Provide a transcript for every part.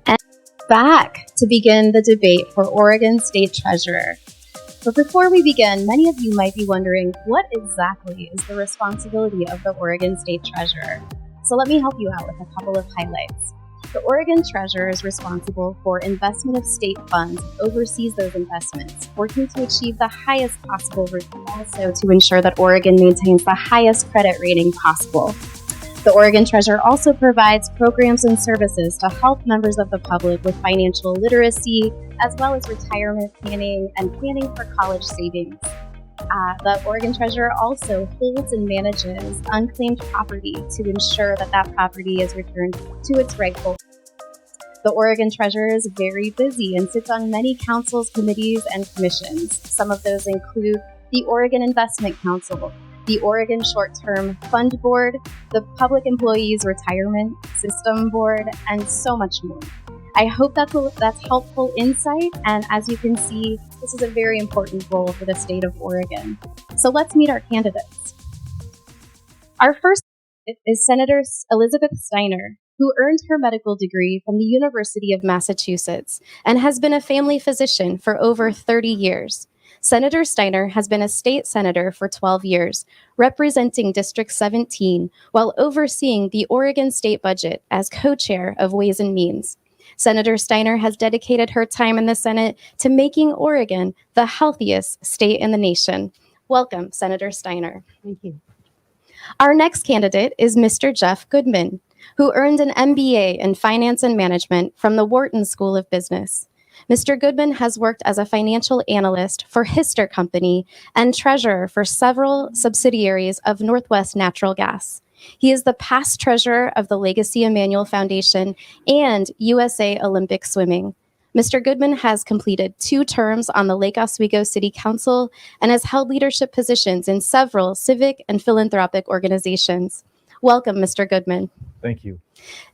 And back to begin the debate for Oregon State Treasurer. But before we begin, many of you might be wondering, what exactly is the responsibility of the Oregon State Treasurer? So let me help you out with a couple of highlights. The Oregon Treasurer is responsible for investment of state funds, oversees those investments, working to achieve the highest possible return, also to ensure that Oregon maintains the highest credit rating possible. The Oregon Treasurer also provides programs and services to help members of the public with financial literacy, as well as retirement planning and planning for college savings. The Oregon Treasurer also holds and manages unclaimed property to ensure that that property is returned to its rightful. The Oregon Treasurer is very busy and sits on many councils, committees, and commissions. Some of those include the Oregon Investment Council, the Oregon Short-Term Fund Board, the Public Employees Retirement System Board, and so much more. I hope that's helpful insight, and as you can see, this is a very important role for the state of Oregon. So let's meet our candidates. Our first is Senator Elizabeth Steiner, who earned her medical degree from the University of Massachusetts and has been a family physician for over 30 years. Senator Steiner has been a state senator for 12 years, representing District 17 while overseeing the Oregon state budget as co-chair of Ways and Means. Senator Steiner has dedicated her time in the Senate to making Oregon the healthiest state in the nation. Welcome, Senator Steiner. Thank you. Our next candidate is Mr. Jeff Gudman, who earned an MBA in Finance and Management from the Wharton School of Business. Mr. Goodman has worked as a financial analyst for Hister Company and treasurer for several subsidiaries of Northwest Natural Gas. He is the past treasurer of the Legacy Emmanuel Foundation and USA Olympic Swimming. Mr. Goodman has completed 2 terms on the Lake Oswego City Council and has held leadership positions in several civic and philanthropic organizations. Welcome, Mr. Goodman. Thank you.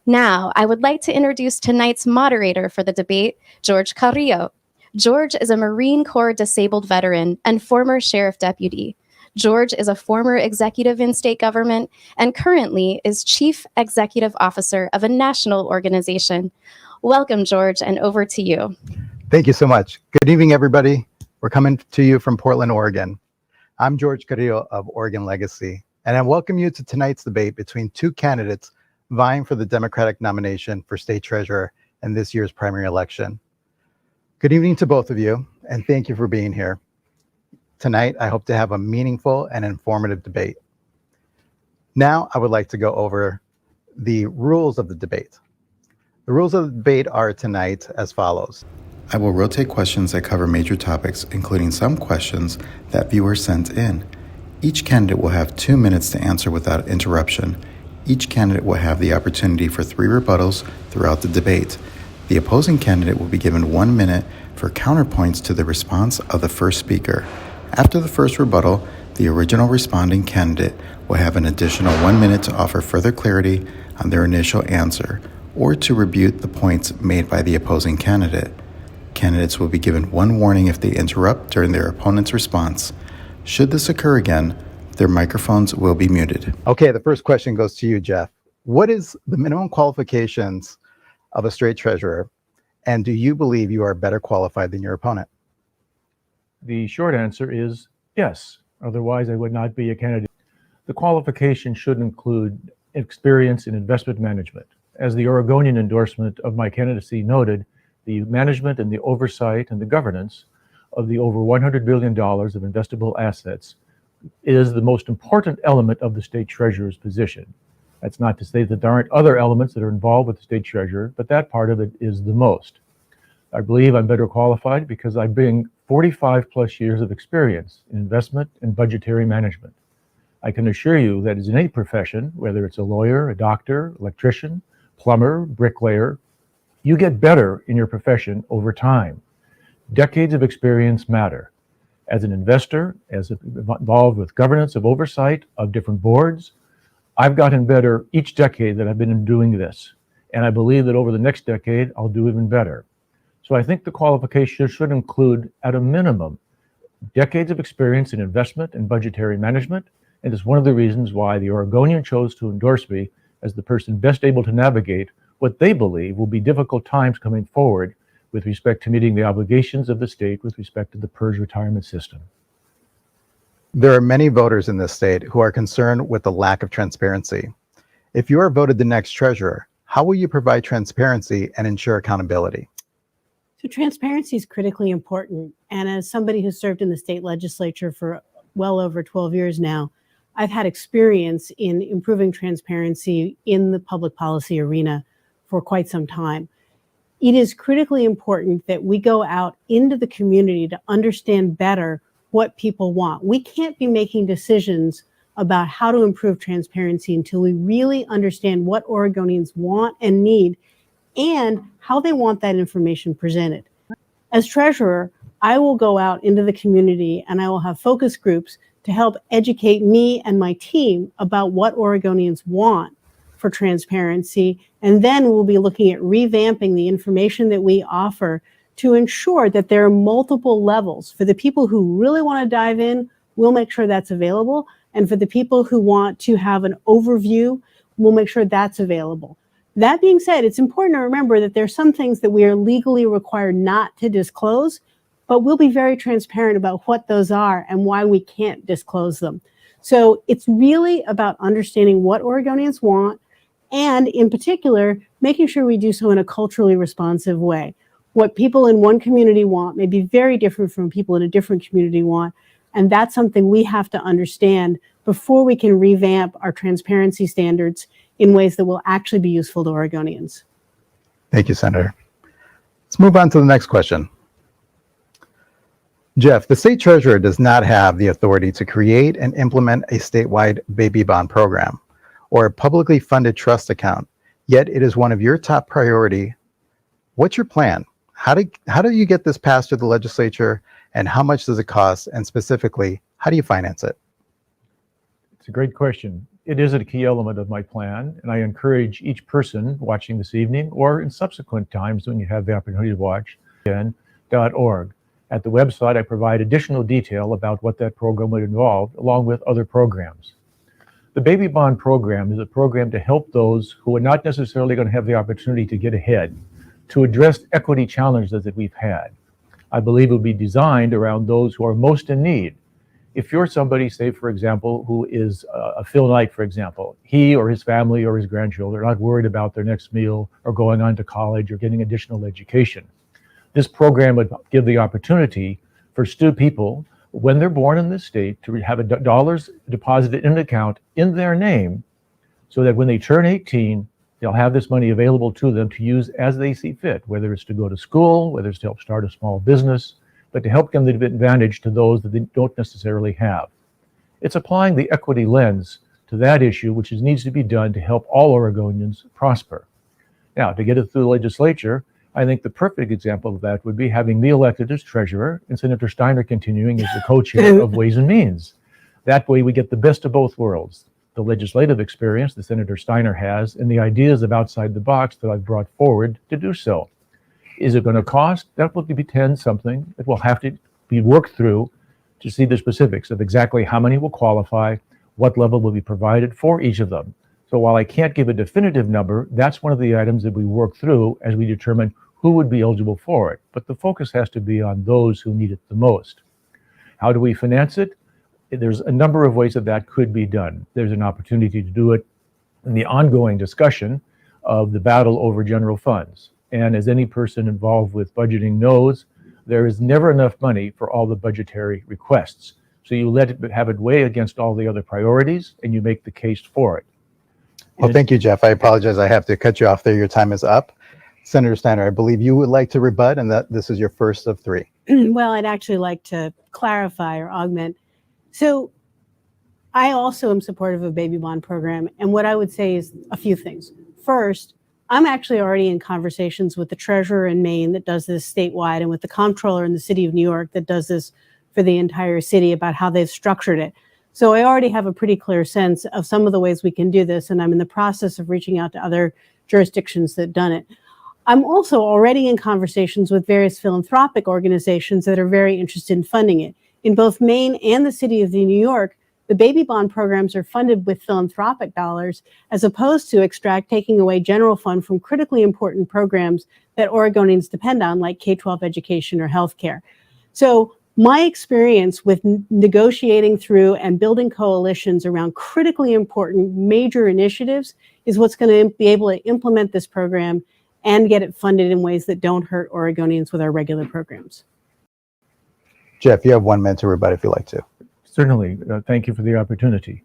Now, I would like to introduce tonight's moderator for the debate, George Carrillo. George is a Marine Corps disabled veteran and former sheriff deputy. George is a former executive in state government and currently is chief executive officer of a national organization. Welcome, George, and over to you. Thank you so much. Good evening, everybody. We're coming to you from Portland, Oregon. I'm George Carrillo of Oregon Legacy, and I welcome you to tonight's debate between 2 candidates vying for the Democratic nomination for state treasurer in this year's primary election. Good evening to both of you, and thank you for being here. Tonight, I hope to have a meaningful and informative debate. Now, I would like to go over the rules of the debate. The rules of the debate are tonight as follows. I will rotate questions that cover major topics, including some questions that viewers sent in. Each candidate will have 2 minutes to answer without interruption. Each candidate will have the opportunity for 3 rebuttals throughout the debate. The opposing candidate will be given 1 minute for counterpoints to the response of the first speaker. After the first rebuttal, the original responding candidate will have an additional 1 minute to offer further clarity on their initial answer or to rebut the points made by the opposing candidate. Candidates will be given 1 warning if they interrupt during their opponent's response. Should this occur again, their microphones will be muted. Okay, the first question goes to you, Jeff. What is the minimum qualifications of a state treasurer, and do you believe you are better qualified than your opponent? The short answer is yes. Otherwise, I would not be a candidate. The qualification should include experience in investment management. As the Oregonian endorsement of my candidacy noted, the management and the oversight and the governance of the over $100 billion of investable assets is the most important element of the state treasurer's position. That's not to say that there aren't other elements that are involved with the state treasurer, but that part of it is the most. I believe I'm better qualified because I bring 45 plus years of experience in investment and budgetary management. I can assure you that as in any profession, whether it's a lawyer, a doctor, electrician, plumber, bricklayer, you get better in your profession over time. Decades of experience matter. As an investor, as involved with governance of oversight of different boards, I've gotten better each decade that I've been doing this. And I believe that over the next decade, I'll do even better. So I think the qualification should include, at a minimum, decades of experience in investment and budgetary management, and is one of the reasons why the Oregonian chose to endorse me as the person best able to navigate what they believe will be difficult times coming forward with respect to meeting the obligations of the state with respect to the PERS retirement system. There are many voters in this state who are concerned with the lack of transparency. If you are voted the next treasurer, how will you provide transparency and ensure accountability? So transparency is critically important. And as somebody who served in the state legislature for well over 12 years now, I've had experience in improving transparency in the public policy arena for quite some time. It is critically important that we go out into the community to understand better what people want. We can't be making decisions about how to improve transparency until we really understand what Oregonians want and need and how they want that information presented. As treasurer, I will go out into the community and I will have focus groups to help educate me and my team about what Oregonians want for transparency. And then we'll be looking at revamping the information that we offer to ensure that there are multiple levels. For the people who really want to dive in, we'll make sure that's available. And for the people who want to have an overview, we'll make sure that's available. That being said, it's important to remember that there are some things that we are legally required not to disclose, but we'll be very transparent about what those are and why we can't disclose them. So it's really about understanding what Oregonians want, and in particular, making sure we do so in a culturally responsive way. What people in one community want may be very different from people in a different community want, and that's something we have to understand before we can revamp our transparency standards in ways that will actually be useful to Oregonians. Thank you, Senator. Let's move on to the next question. Jeff, the state treasurer does not have the authority to create and implement a statewide baby bond program or a publicly funded trust account, yet it is one of your top priority. What's your plan? How do you get this passed through the legislature, and how much does it cost? And specifically, how do you finance it? It's a great question. It is a key element of my plan, and I encourage each person watching this evening or in subsequent times when you have the opportunity to watch, .org. At the website, I provide additional detail about what that program would involve, along with other programs. The Baby Bond Program is a program to help those who are not necessarily going to have the opportunity to get ahead, to address equity challenges that we've had. I believe it will be designed around those who are most in need. If you're somebody, say, for example, who is a Phil Knight, for example, he or his family or his grandchildren are not worried about their next meal or going on to college or getting additional education. This program would give the opportunity for people, when they're born in this state, to have dollars deposited in an account in their name so that when they turn 18, they'll have this money available to them to use as they see fit, whether it's to go to school, whether it's to help start a small business, but to help them give advantage to those that they don't necessarily have. It's applying the equity lens to that issue, which needs to be done to help all Oregonians prosper. Now, to get it through the legislature, I think the perfect example of that would be having me elected as treasurer and Senator Steiner continuing as the co-chair of Ways and Means. That way we get the best of both worlds, the legislative experience that Senator Steiner has and the ideas of outside the box that I've brought forward to do so. Is it going to cost? That will depend something. It will have to be worked through to see the specifics of exactly how many will qualify, what level will be provided for each of them. So while I can't give a definitive number, that's one of the items that we work through as we determine who would be eligible for it. But the focus has to be on those who need it the most. How do we finance it? There's a number of ways that could be done. There's an opportunity to do it in the ongoing discussion of the battle over general funds. And as any person involved with budgeting knows, there is never enough money for all the budgetary requests. So you have it weigh against all the other priorities and you make the case for it. Well, thank you, Jeff. I apologize. I have to cut you off there. Your time is up. Senator Steiner, I believe you would like to rebut, and that this is your first of three. Well, I'd actually like to clarify or augment. So I also am supportive of a baby bond program. And what I would say is a few things. First, I'm actually already in conversations with the treasurer in Maine that does this statewide and with the comptroller in the city of New York that does this for the entire city about how they've structured it. So I already have a pretty clear sense of some of the ways we can do this, and I'm in the process of reaching out to other jurisdictions that have done it. I'm also already in conversations with various philanthropic organizations that are very interested in funding it. In both Maine and the city of New York, the baby bond programs are funded with philanthropic dollars as opposed to taking away general fund from critically important programs that Oregonians depend on, like K-12 education or healthcare. So my experience with negotiating through and building coalitions around critically important major initiatives is what's going to be able to implement this program and get it funded in ways that don't hurt Oregonians with our regular programs. Jeff, you have 1 minute to rebut if you'd like to. Certainly. Thank you for the opportunity.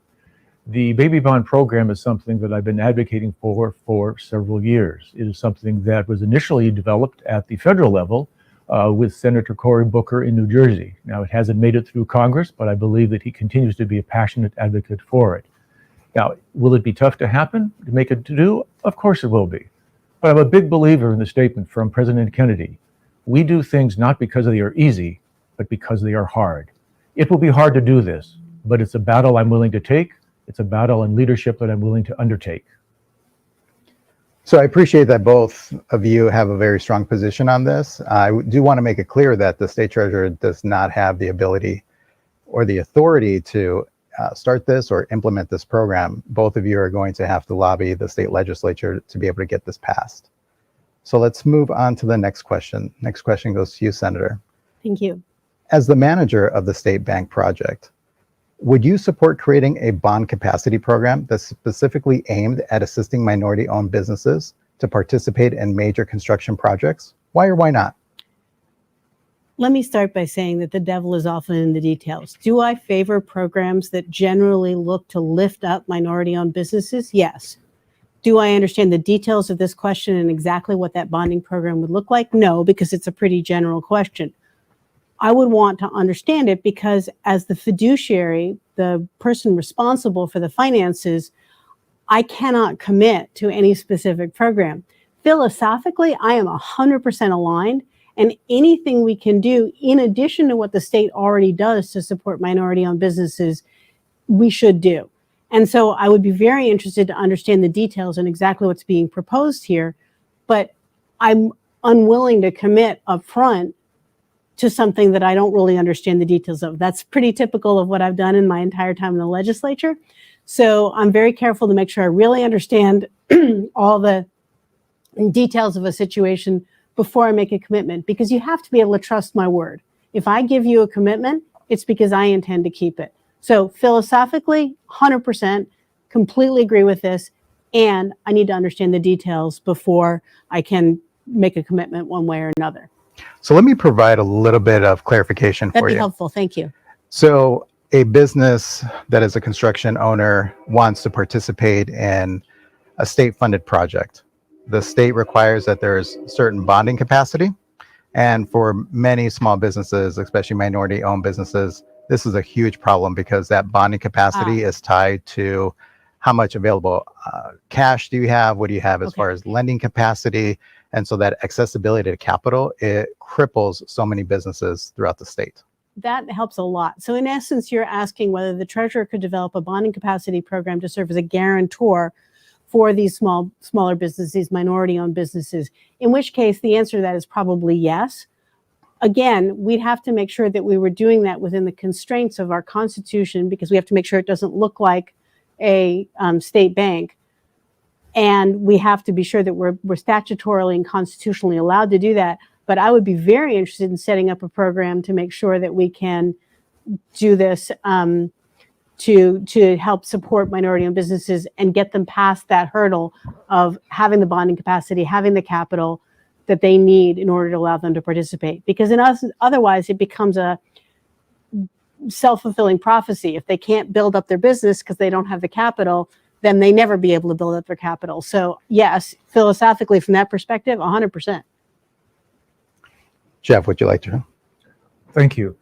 The baby bond program is something that I've been advocating for several years. It is something that was initially developed at the federal level with Senator Cory Booker in New Jersey. Now, it hasn't made it through Congress, but I believe that he continues to be a passionate advocate for it. Now, will it be tough to make it to do? Of course it will be. But I'm a big believer in the statement from President Kennedy. We do things not because they are easy, but because they are hard. It will be hard to do this, but it's a battle I'm willing to take. It's a battle and leadership that I'm willing to undertake. So I appreciate that both of you have a very strong position on this. I do want to make it clear that the state treasurer does not have the ability or the authority to start this or implement this program. Both of you are going to have to lobby the state legislature to be able to get this passed. So let's move on to the next question. Next question goes to you, Senator. Thank you. As the manager of the state bank project, would you support creating a bond capacity program that's specifically aimed at assisting minority-owned businesses to participate in major construction projects? Why or why not? Let me start by saying that the devil is often in the details. Do I favor programs that generally look to lift up minority-owned businesses? Yes. Do I understand the details of this question and exactly what that bonding program would look like? No, because it's a pretty general question. I would want to understand it because as the fiduciary, the person responsible for the finances, I cannot commit to any specific program. Philosophically, I am 100% aligned, and anything we can do in addition to what the state already does to support minority-owned businesses, we should do. And so I would be very interested to understand the details and exactly what's being proposed here, but I'm unwilling to commit upfront to something that I don't really understand the details of. That's pretty typical of what I've done in my entire time in the legislature. So I'm very careful to make sure I really understand all the details of a situation before I make a commitment, because you have to be able to trust my word. If I give you a commitment, it's because I intend to keep it. So philosophically, 100%, completely agree with this, and I need to understand the details before I can make a commitment one way or another. So let me provide a little bit of clarification for you. That'd be helpful. Thank you. So a business that is a construction owner wants to participate in a state-funded project. The state requires that there's certain bonding capacity. And for many small businesses, especially minority-owned businesses, this is a huge problem because that bonding capacity is tied to how much available cash do you have? What do you have as far as lending capacity? And so that accessibility to capital, it cripples so many businesses throughout the state. That helps a lot. So in essence, you're asking whether the treasurer could develop a bonding capacity program to serve as a guarantor for these smaller businesses, minority-owned businesses, in which case the answer to that is probably yes. Again, we'd have to make sure that we were doing that within the constraints of our Constitution, because we have to make sure it doesn't look like a state bank. And we have to be sure that we're statutorily and constitutionally allowed to do that. But I would be very interested in setting up a program to make sure that we can do this to help support minority-owned businesses and get them past that hurdle of having the bonding capacity, having the capital that they need in order to allow them to participate. Because otherwise it becomes a self-fulfilling prophecy. If they can't build up their business because they don't have the capital, then they never be able to build up their capital. So yes, philosophically from that perspective, 100%. Jeff, would you like to? Thank you.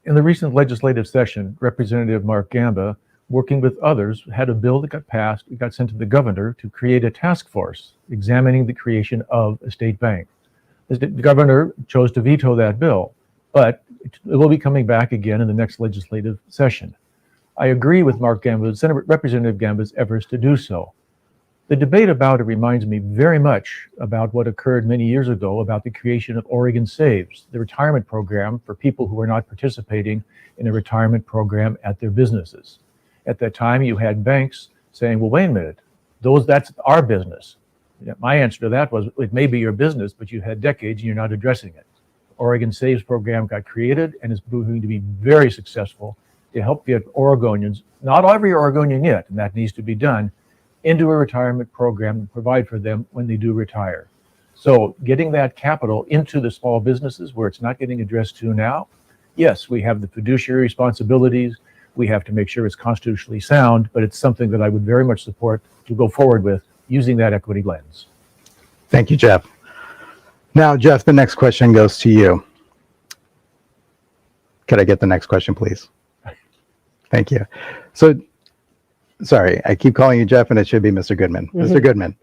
In the recent legislative session, Representative Mark Gamba, working with others, had a bill that got passed. It got sent to the governor to create a task force examining the creation of a state bank. The governor chose to veto that bill, but it will be coming back again in the next legislative session. I agree with Mark Gamba, Representative Gamba's efforts to do so. The debate about it reminds me very much about what occurred many years ago about the creation of Oregon Saves, the retirement program for people who were not participating in a retirement program at their businesses. At that time, you had banks saying, well, wait a minute, that's our business. My answer to that was, it may be your business, but you had decades and you're not addressing it. Oregon Saves program got created and is proving to be very successful to help get Oregonians, not every Oregonian yet, and that needs to be done, into a retirement program and provide for them when they do retire. So getting that capital into the small businesses where it's not getting addressed to now, yes, we have the fiduciary responsibilities. We have to make sure it's constitutionally sound, but it's something that I would very much support to go forward with using that equity lens. Thank you, Jeff. Now, Jeff, the next question goes to you. Could I get the next question, please? Thank you. So, sorry, I keep calling you Jeff and it should be Mr. Goodman. Mm-hmm. Mr. Goodman,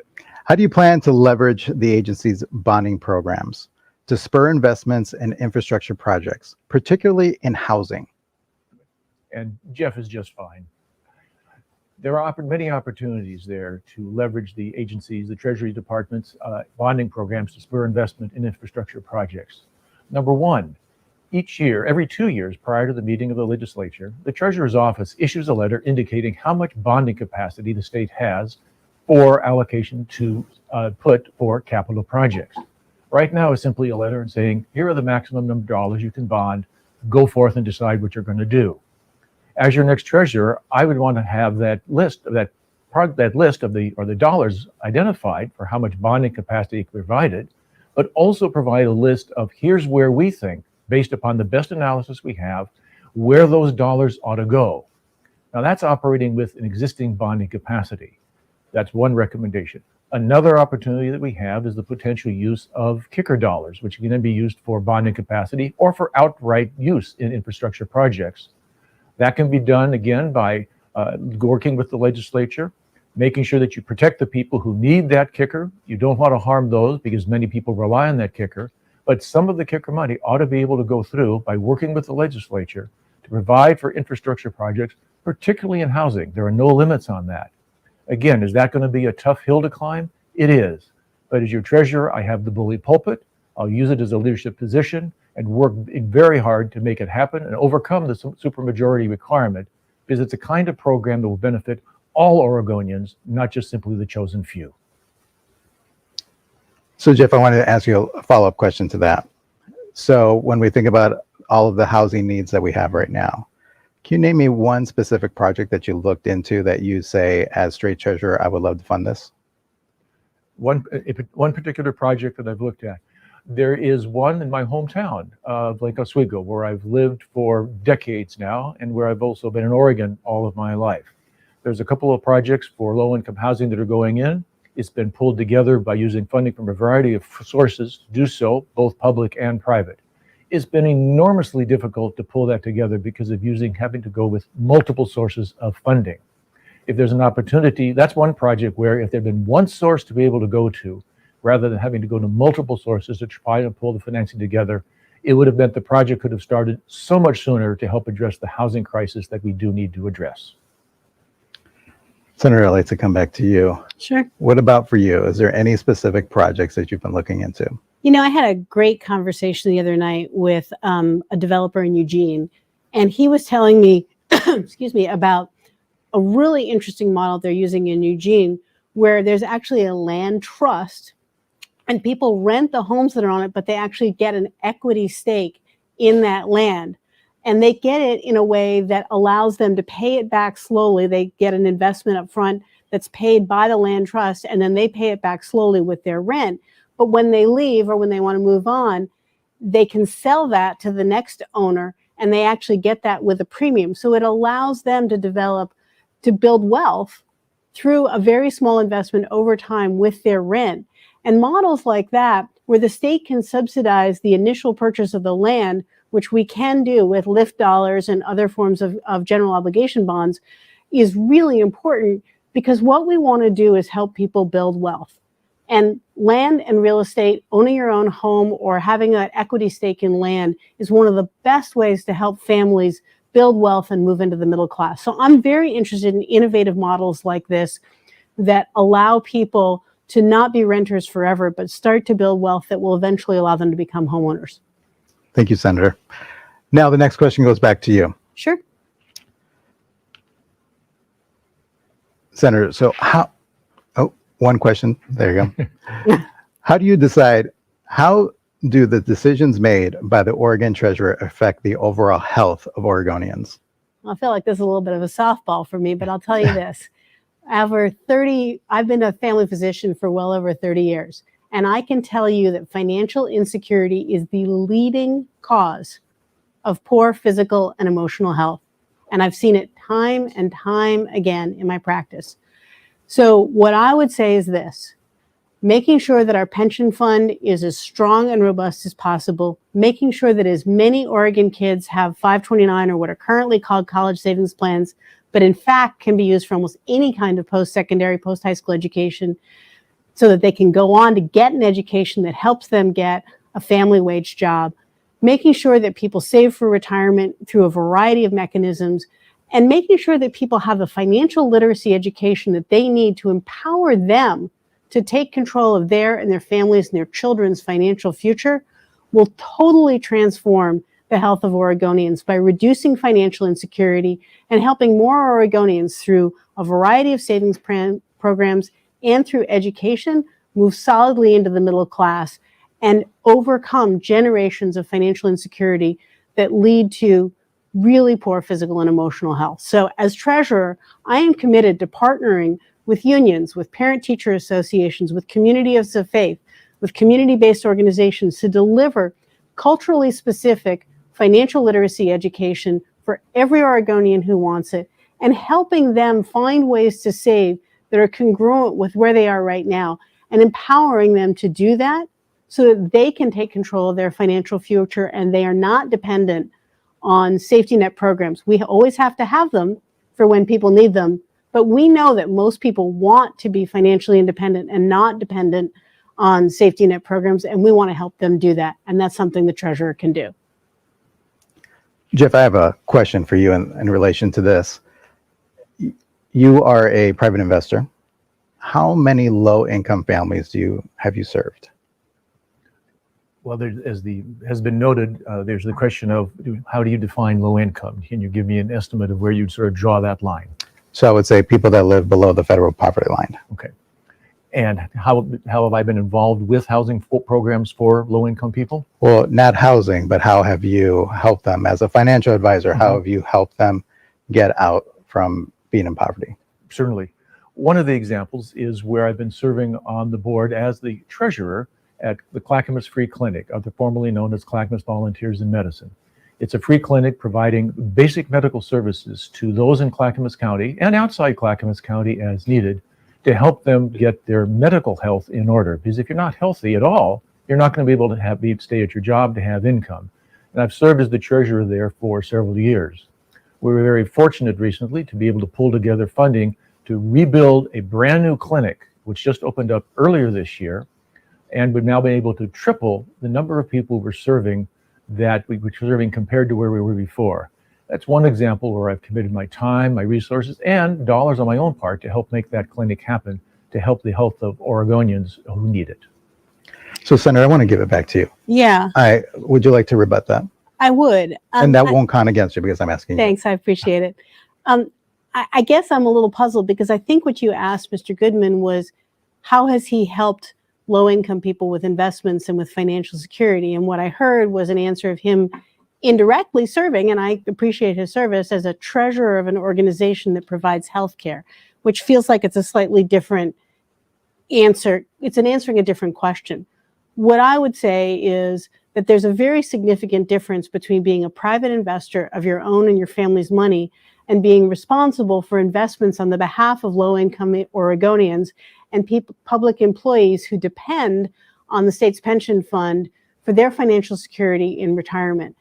how do you plan to leverage the agency's bonding programs to spur investments in infrastructure projects, particularly in housing? And Jeff is just fine. There are many opportunities there to leverage the agencies, the Treasury Department's bonding programs to spur investment in infrastructure projects. Number one, each year, every 2 years prior to the meeting of the legislature, the Treasurer's Office issues a letter indicating how much bonding capacity the state has for allocation to put for capital projects. Right now is simply a letter saying, here are the maximum number of dollars you can bond, go forth and decide what you're going to do. As your next treasurer, I would want to have that list of the dollars identified for how much bonding capacity provided, but also provide a list of here's where we think, based upon the best analysis we have, where those dollars ought to go. Now that's operating with an existing bonding capacity. That's one recommendation. Another opportunity that we have is the potential use of kicker dollars, which can then be used for bonding capacity or for outright use in infrastructure projects. That can be done, again, by working with the legislature, making sure that you protect the people who need that kicker. You don't want to harm those because many people rely on that kicker. But some of the kicker money ought to be able to go through by working with the legislature to provide for infrastructure projects, particularly in housing. There are no limits on that. Again, is that going to be a tough hill to climb? It is. But as your treasurer, I have the bully pulpit. I'll use it as a leadership position and work very hard to make it happen and overcome the supermajority requirement, because it's a kind of program that will benefit all Oregonians, not just simply the chosen few. So, Jeff, I wanted to ask you a follow-up question to that. So when we think about all of the housing needs that we have right now, can you name me one specific project that you looked into that you say, as state treasurer, I would love to fund this? One particular project that I've looked at. There is one in my hometown of Lake Oswego, where I've lived for decades now, and where I've also been in Oregon all of my life. There's a couple of projects for low-income housing that are going in. It's been pulled together by using funding from a variety of sources to do so, both public and private. It's been enormously difficult to pull that together because of having to go with multiple sources of funding. If there's an opportunity, that's one project where if there'd been one source to be able to go to, rather than having to go to multiple sources to try and pull the financing together, it would have meant the project could have started so much sooner to help address the housing crisis that we do need to address. Senator, I'd like to come back to you. Sure. What about for you? Is there any specific projects that you've been looking into? You know, I had a great conversation the other night with a developer in Eugene, and he was telling me, excuse me, about a really interesting model they're using in Eugene, where there's actually a land trust and people rent the homes that are on it, but they actually get an equity stake in that land. And they get it in a way that allows them to pay it back slowly. They get an investment up front that's paid by the land trust, and then they pay it back slowly with their rent. But when they leave or when they want to move on, they can sell that to the next owner, and they actually get that with a premium. So it allows them to build wealth through a very small investment over time with their rent. And models like that, where the state can subsidize the initial purchase of the land, which we can do with lift dollars and other forms of general obligation bonds, is really important, because what we want to do is help people build wealth. And land and real estate, owning your own home or having an equity stake in land, is one of the best ways to help families build wealth and move into the middle class. So I'm very interested in innovative models like this that allow people to not be renters forever, but start to build wealth that will eventually allow them to become homeowners. Thank you, Senator. Now the next question goes back to you. Sure. Senator, so one question. There you go. How do you decide, how do the decisions made by the Oregon Treasurer affect the overall health of Oregonians? I feel like this is a little bit of a softball for me, but I'll tell you this. I've been a family physician for well over 30 years, and I can tell you that financial insecurity is the leading cause of poor physical and emotional health. And I've seen it time and time again in my practice. So what I would say is this: making sure that our pension fund is as strong and robust as possible, making sure that as many Oregon kids have 529 or what are currently called college savings plans, but in fact can be used for almost any kind of post-secondary, post-high school education, so that they can go on to get an education that helps them get a family wage job, making sure that people save for retirement through a variety of mechanisms, and making sure that people have the financial literacy education that they need to empower them to take control of their and their families and their children's financial future will totally transform the health of Oregonians by reducing financial insecurity and helping more Oregonians through a variety of savings programs and through education move solidly into the middle class and overcome generations of financial insecurity that lead to really poor physical and emotional health. So as treasurer, I am committed to partnering with unions, with parent-teacher associations, with communities of faith, with community-based organizations to deliver culturally specific financial literacy education for every Oregonian who wants it, and helping them find ways to save that are congruent with where they are right now, and empowering them to do that so that they can take control of their financial future and they are not dependent on safety net programs. We always have to have them for when people need them, but we know that most people want to be financially independent and not dependent on safety net programs, and we want to help them do that, and that's something the treasurer can do. Jeff, I have a question for you in relation to this. You are a private investor. How many low-income families have you served? Well, as has been noted, there's the question of how do you define low income? Can you give me an estimate of where you'd sort of draw that line? So I would say people that live below the federal poverty line. Okay. And how have I been involved with housing programs for low income people? Well, not housing, but how have you helped them as a financial advisor? Mm-hmm. How have you helped them get out from being in poverty? Certainly. One of the examples is where I've been serving on the board as the treasurer at the Clackamas Free Clinic, formerly known as Clackamas Volunteers in Medicine. It's a free clinic providing basic medical services to those in Clackamas County and outside Clackamas County as needed to help them get their medical health in order. Because if you're not healthy at all, you're not going to be able to stay at your job to have income. And I've served as the treasurer there for several years. We were very fortunate recently to be able to pull together funding to rebuild a brand new clinic, which just opened up earlier this year. And we've now been able to triple the number of people we're serving compared to where we were before. That's one example where I've committed my time, my resources, and dollars on my own part to help make that clinic happen, to help the health of Oregonians who need it. So, Senator, I want to give it back to you. Yeah. Would you like to rebut that? I would. And that won't count against you because I'm asking Thanks, you. I appreciate it. I guess I'm a little puzzled because I think what you asked Mr. Goodman was, how has he helped low-income people with investments and with financial security? And what I heard was an answer of him indirectly serving, and I appreciate his service, as a treasurer of an organization that provides healthcare, which feels like it's a slightly different answer. It's answering a different question. What I would say is that there's a very significant difference between being a private investor of your own and your family's money and being responsible for investments on the behalf of low-income Oregonians and public employees who depend on the state's pension fund for their financial security in retirement.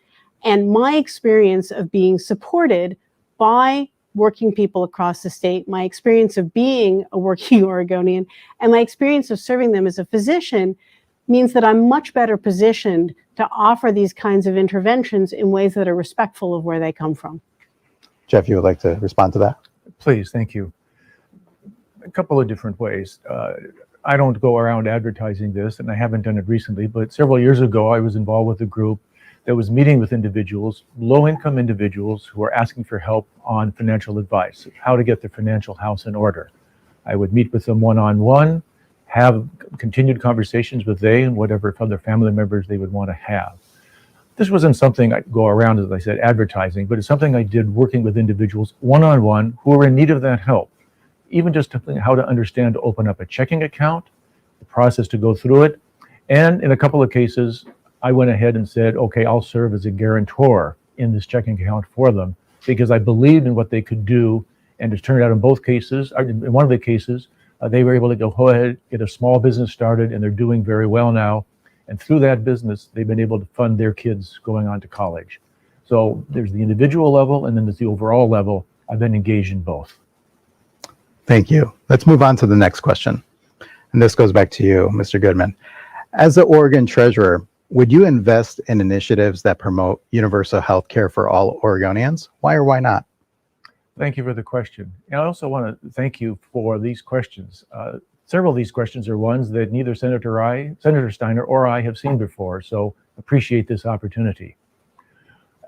And my experience of being supported by working people across the state, my experience of being a working Oregonian, and my experience of serving them as a physician means that I'm much better positioned to offer these kinds of interventions in ways that are respectful of where they come from. Jeff, you would like to respond to that? Please, thank you. A couple of different ways. I don't go around advertising this, and I haven't done it recently, but several years ago, I was involved with a group that was meeting with individuals, low-income individuals who were asking for help on financial advice, how to get their financial house in order. I would meet with them one-on-one, have continued conversations with they and whatever other family members they would want to have. This wasn't something I go around, as I said, advertising, but it's something I did working with individuals one-on-one who were in need of that help. Even just how to understand to open up a checking account, the process to go through it. And in a couple of cases, I went ahead and said, okay, I'll serve as a guarantor in this checking account for them because I believed in what they could do. And it turned out in both cases, in one of the cases, they were able to go ahead, get a small business started, and they're doing very well now. And through that business, they've been able to fund their kids going on to college. So there's the individual level, and then there's the overall level. I've been engaged in both. Thank you. Let's move on to the next question. And this goes back to you, Mr. Goodman. As the Oregon Treasurer, would you invest in initiatives that promote universal health care for all Oregonians? Why or why not? Thank you for the question. And I also want to thank you for these questions. Several of these questions are ones that neither Senator Steiner or I have seen before, so appreciate this opportunity.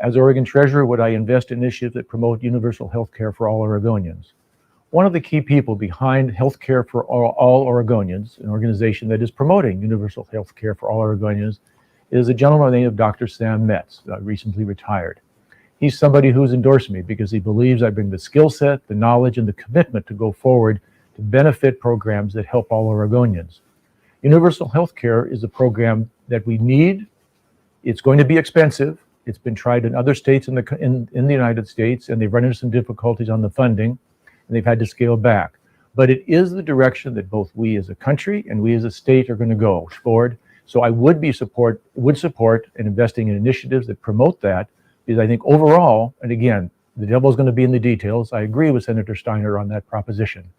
As Oregon Treasurer, would I invest in initiatives that promote universal health care for all Oregonians? One of the key people behind Healthcare for All Oregonians, an organization that is promoting universal health care for all Oregonians, is a gentleman by the name of Dr. Sam Metz, recently retired. He's somebody who's endorsed me because he believes I bring the skill set, the knowledge, and the commitment to go forward to benefit programs that help all Oregonians. Universal health care is a program that we need. It's going to be expensive. It's been tried in other states in the United States, and they've run into some difficulties on the funding, and they've had to scale back. But it is the direction that both we as a country and we as a state are going to go forward. So I would support and investing in initiatives that promote that, because I think overall, and again, the devil's going to be in the details. I agree with Senator Steiner on that proposition.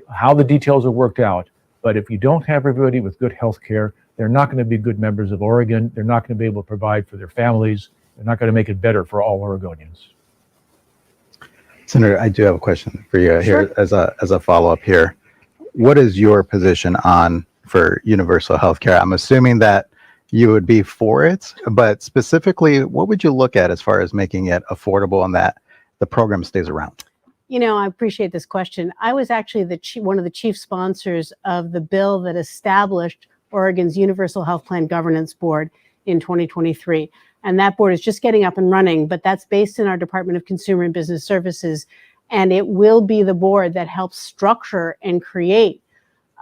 How the details are worked out, but if you don't have everybody with good health care, they're not going to be good members of Oregon. They're not going to be able to provide for their families. They're not going to make it better for all Oregonians. Senator, I do have a question for you here. Sure. as a follow-up here. What is your position for universal health care? I'm assuming that you would be for it, but specifically, what would you look at as far as making it affordable and that the program stays around? You know, I appreciate this question. I was actually one of the chief sponsors of the bill that established Oregon's Universal Health Plan Governance Board in 2023. And that board is just getting up and running, but that's based in our Department of Consumer and Business Services. And it will be the board that helps structure and create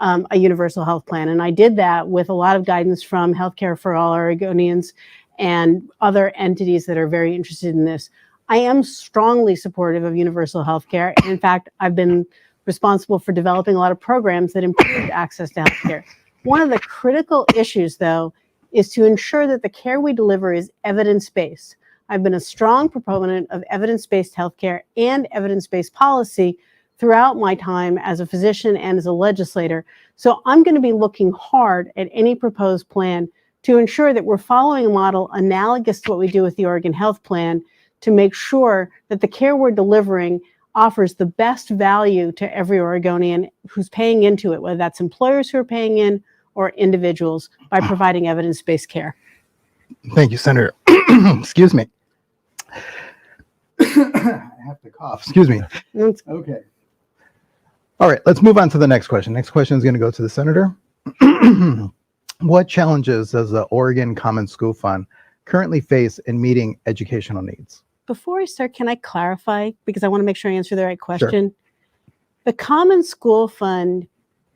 a universal health plan. And I did that with a lot of guidance from Healthcare for All Oregonians and other entities that are very interested in this. I am strongly supportive of universal health care. In fact, I've been responsible for developing a lot of programs that improve access to health care. One of the critical issues, though, is to ensure that the care we deliver is evidence-based. I've been a strong proponent of evidence-based healthcare and evidence-based policy throughout my time as a physician and as a legislator. So I'm going to be looking hard at any proposed plan to ensure that we're following a model analogous to what we do with the Oregon Health Plan to make sure that the care we're delivering offers the best value to every Oregonian who's paying into it, whether that's employers who are paying in or individuals, by providing evidence-based care. Thank you, Senator. Excuse me. I have to cough. Excuse me. Okay. All right, let's move on to the next question. Next question is going to go to the Senator. What challenges does the Oregon Common School Fund currently face in meeting educational needs? Before I start, can I clarify? Because I want to make sure I answer the right question. Sure. The Common School Fund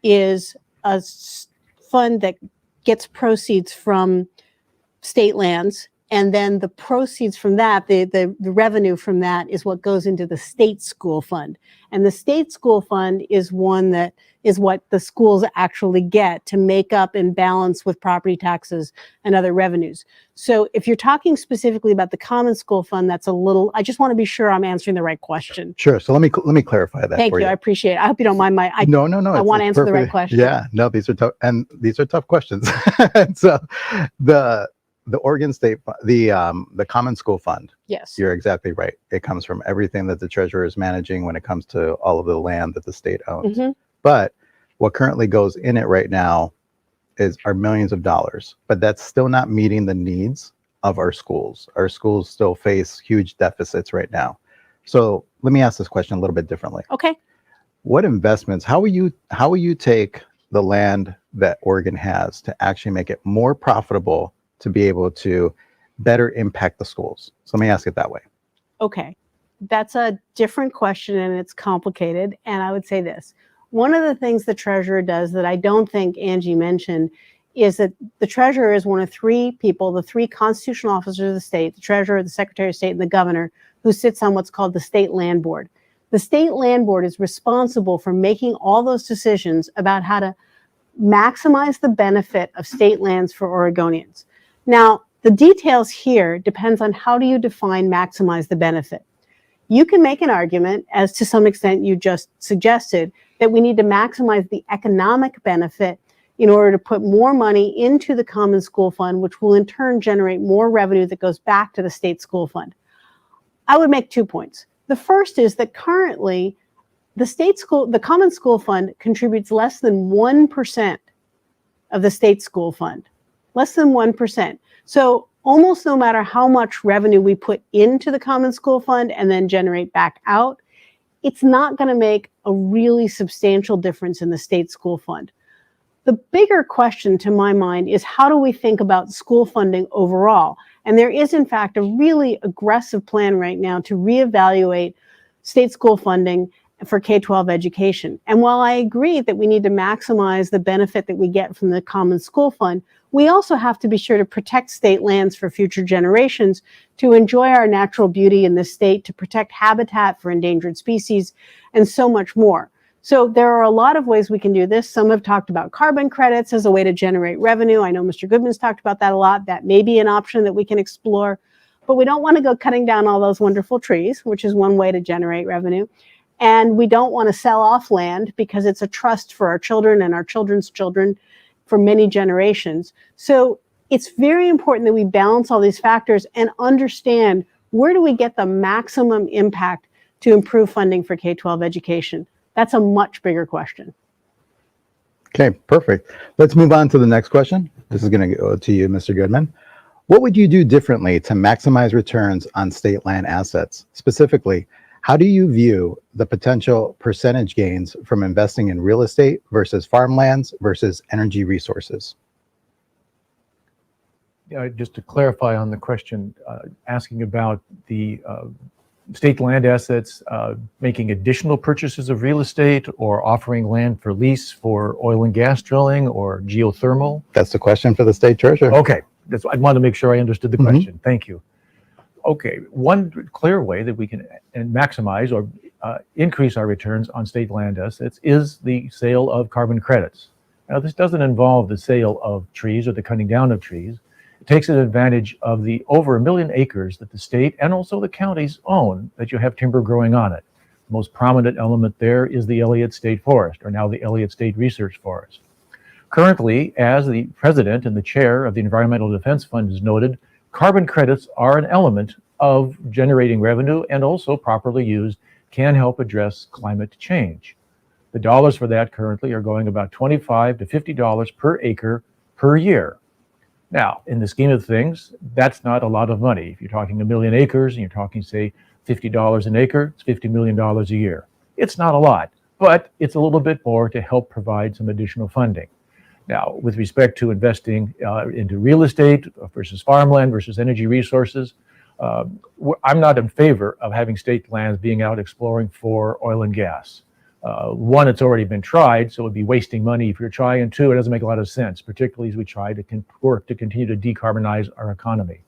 is a fund that gets proceeds from state lands, and then the proceeds from that, the revenue from that is what goes into the state school fund. And the state school fund is one that is what the schools actually get to make up and balance with property taxes and other revenues. So if you're talking specifically about the Common School Fund, that's a little, I just want to be sure I'm answering the right question. Sure. So let me clarify that. Thank you. I appreciate it. I hope you don't mind my. No. I want to answer the right question. Yeah. No, these are tough, and these are tough questions. And so the the Oregon State, the Common School Fund, Yes. you're exactly right. It comes from everything that the treasurer is managing when it comes to all of the land that the state owns. Mhm. But what currently goes in it right now are millions of dollars, but that's still not meeting the needs of our schools. Our schools still face huge deficits right now. So let me ask this question a little bit differently. Okay. What investments, how will you take the land that Oregon has to actually make it more profitable to be able to better impact the schools? So let me ask it that way. Okay. That's a different question and it's complicated. And I would say this. One of the things the treasurer does that I don't think Angie mentioned is that the treasurer is one of three people, the three constitutional officers of the state, the treasurer, the secretary of state, and the governor, who sits on what's called the state Landboard. The state Landboard is responsible for making all those decisions about how to maximize the benefit of state lands for Oregonians. Now, the details here depends on how do you define maximize the benefit. You can make an argument, as to some extent you just suggested, that we need to maximize the economic benefit in order to put more money into the Common School Fund, which will in turn generate more revenue that goes back to the state school fund. I would make 2 points. The first is that currently the Common School Fund contributes less than 1% of the state school fund, less than 1%. So almost no matter how much revenue we put into the Common School Fund and then generate back out, it's not going to make a really substantial difference in the state school fund. The bigger question to my mind is how do we think about school funding overall? And there is, in fact, a really aggressive plan right now to reevaluate state school funding for K-12 education. And while I agree that we need to maximize the benefit that we get from the Common School Fund, we also have to be sure to protect state lands for future generations, to enjoy our natural beauty in this state, to protect habitat for endangered species, and so much more. So there are a lot of ways we can do this. Some have talked about carbon credits as a way to generate revenue. I know Mr. Goodman's talked about that a lot. That may be an option that we can explore. But we don't want to go cutting down all those wonderful trees, which is one way to generate revenue. And we don't want to sell off land because it's a trust for our children and our children's children for many generations. So it's very important that we balance all these factors and understand where do we get the maximum impact to improve funding for K-12 education. That's a much bigger question. Okay, perfect. Let's move on to the next question. This is going to go to you, Mr. Goodman. What would you do differently to maximize returns on state land assets? Specifically, how do you view the potential percentage gains from investing in real estate versus farmlands versus energy resources? Just to clarify on the question, asking about the state land assets, making additional purchases of real estate or offering land for lease for oil and gas drilling or geothermal? That's the question for the state treasurer. Okay, I wanted to make sure I understood the question. Thank you. Okay, one clear way that we can maximize or increase our returns on state land assets is the sale of carbon credits. Now, this doesn't involve the sale of trees or the cutting down of trees. It takes advantage of the over 1 million acres that the state and also the counties own that you have timber growing on it. The most prominent element there is the Elliott State Forest, or now the Elliott State Research Forest. Currently, as the president and the chair of the Environmental Defense Fund has noted, carbon credits are an element of generating revenue and also properly used can help address climate change. The dollars for that currently are going about $25 to $50 per acre per year. Now, in the scheme of things, that's not a lot of money. If you're talking 1 million acres and you're talking, say, $50 an acre, it's $50 million a year. It's not a lot, but it's a little bit more to help provide some additional funding. Now, with respect to investing into real estate versus farmland versus energy resources, I'm not in favor of having state lands being out exploring for oil and gas. One, it's already been tried, so it would be wasting money if you're trying. Two, it doesn't make a lot of sense, particularly as we try to work to continue to decarbonize our economy.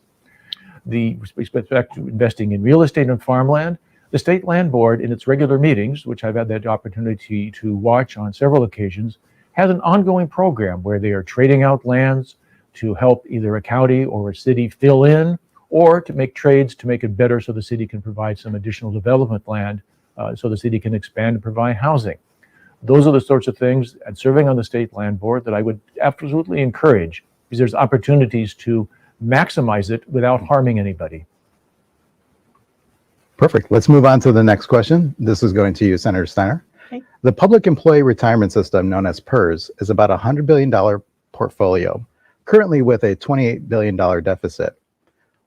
With respect to investing in real estate and farmland, the State Land Board, in its regular meetings, which I've had that opportunity to watch on several occasions, has an ongoing program where they are trading out lands to help either a county or a city fill in, or to make trades to make it better so the city can provide some additional development land so the city can expand and provide housing. Those are the sorts of things, and serving on the State Land Board, that I would absolutely encourage, because there's opportunities to maximize it without harming anybody. Perfect. Let's move on to the next question. This is going to you, Senator Steiner. Okay. The Public Employee Retirement System, known as PERS, is about a $100 billion portfolio, currently with a $28 billion deficit.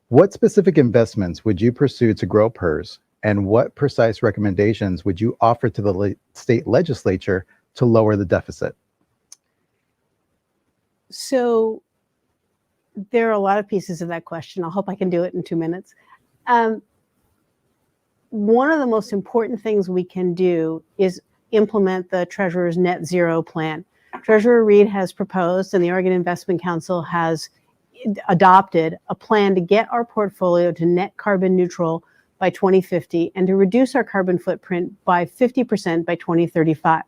What specific investments would you pursue to grow PERS, and what precise recommendations would you offer to the state legislature to lower the deficit? So there are a lot of pieces of that question. I hope I can do it in 2 minutes. One of the most important things we can do is implement the Treasurer's net zero plan. Treasurer Reed has proposed, and the Oregon Investment Council has adopted a plan to get our portfolio to net carbon neutral by 2050 and to reduce our carbon footprint by 50% by 2035.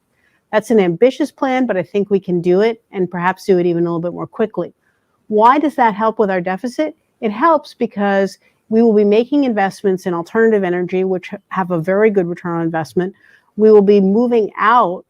That's an ambitious plan, but I think we can do it, and perhaps do it even a little bit more quickly. Why does that help with our deficit? It helps because we will be making investments in alternative energy, which have a very good return on investment. We will be moving out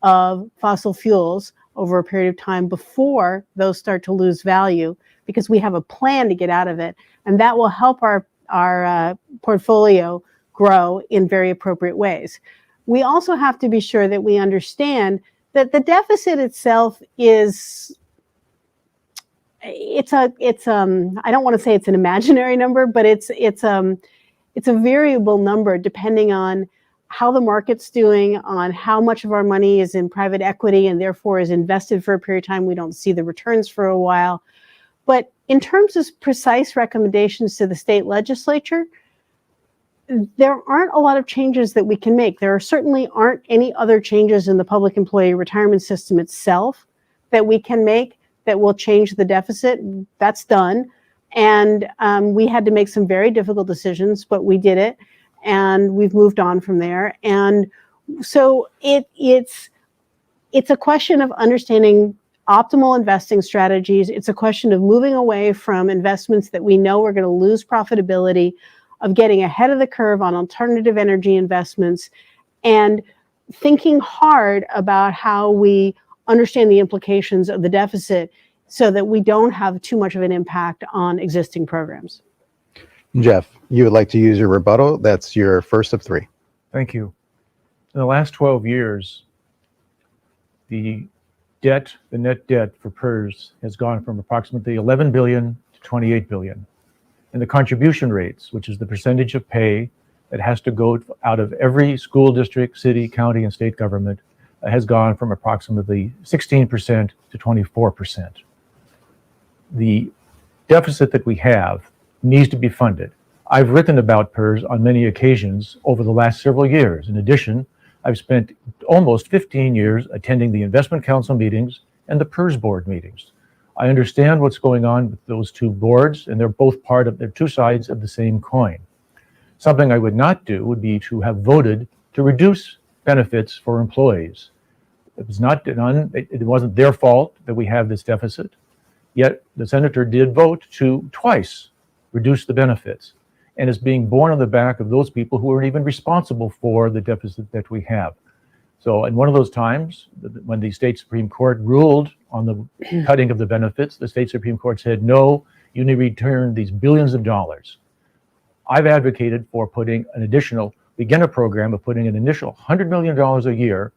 of fossil fuels over a period of time before those start to lose value, because we have a plan to get out of it. And that will help our portfolio grow in very appropriate ways. We also have to be sure that we understand that the deficit itself is, I don't want to say it's an imaginary number, but it's a variable number depending on how the market's doing, on how much of our money is in private equity and therefore is invested for a period of time. We don't see the returns for a while. But in terms of precise recommendations to the state legislature, there aren't a lot of changes that we can make. There certainly aren't any other changes in the public employee retirement system itself that we can make that will change the deficit. That's done. And we had to make some very difficult decisions, but we did it. And we've moved on from there. And so it's a question of understanding optimal investing strategies. It's a question of moving away from investments that we know are going to lose profitability, of getting ahead of the curve on alternative energy investments, and thinking hard about how we understand the implications of the deficit so that we don't have too much of an impact on existing programs. Jeff, you would like to use your rebuttal? That's your first of 3. Thank you. In the last 12 years, the net debt for PERS has gone from approximately 11 billion to 28 billion. And the contribution rates, which is the percentage of pay that has to go out of every school district, city, county, and state government, has gone from approximately 16% to 24%. The deficit that we have needs to be funded. I've written about PERS on many occasions over the last several years. In addition, I've spent almost 15 years attending the Investment Council meetings and the PERS board meetings. I understand what's going on with those two boards, and they're two sides of the same coin. Something I would not do would be to have voted to reduce benefits for employees. It was not done. It wasn't their fault that we have this deficit. Yet the senator did vote to twice reduce the benefits, and it's being borne on the back of those people who aren't even responsible for the deficit that we have. So in one of those times, when the state Supreme Court ruled on the cutting of the benefits, the state Supreme Court said, no, you need to return these billions of dollars. I've advocated for begin a program of putting an initial $100 million a year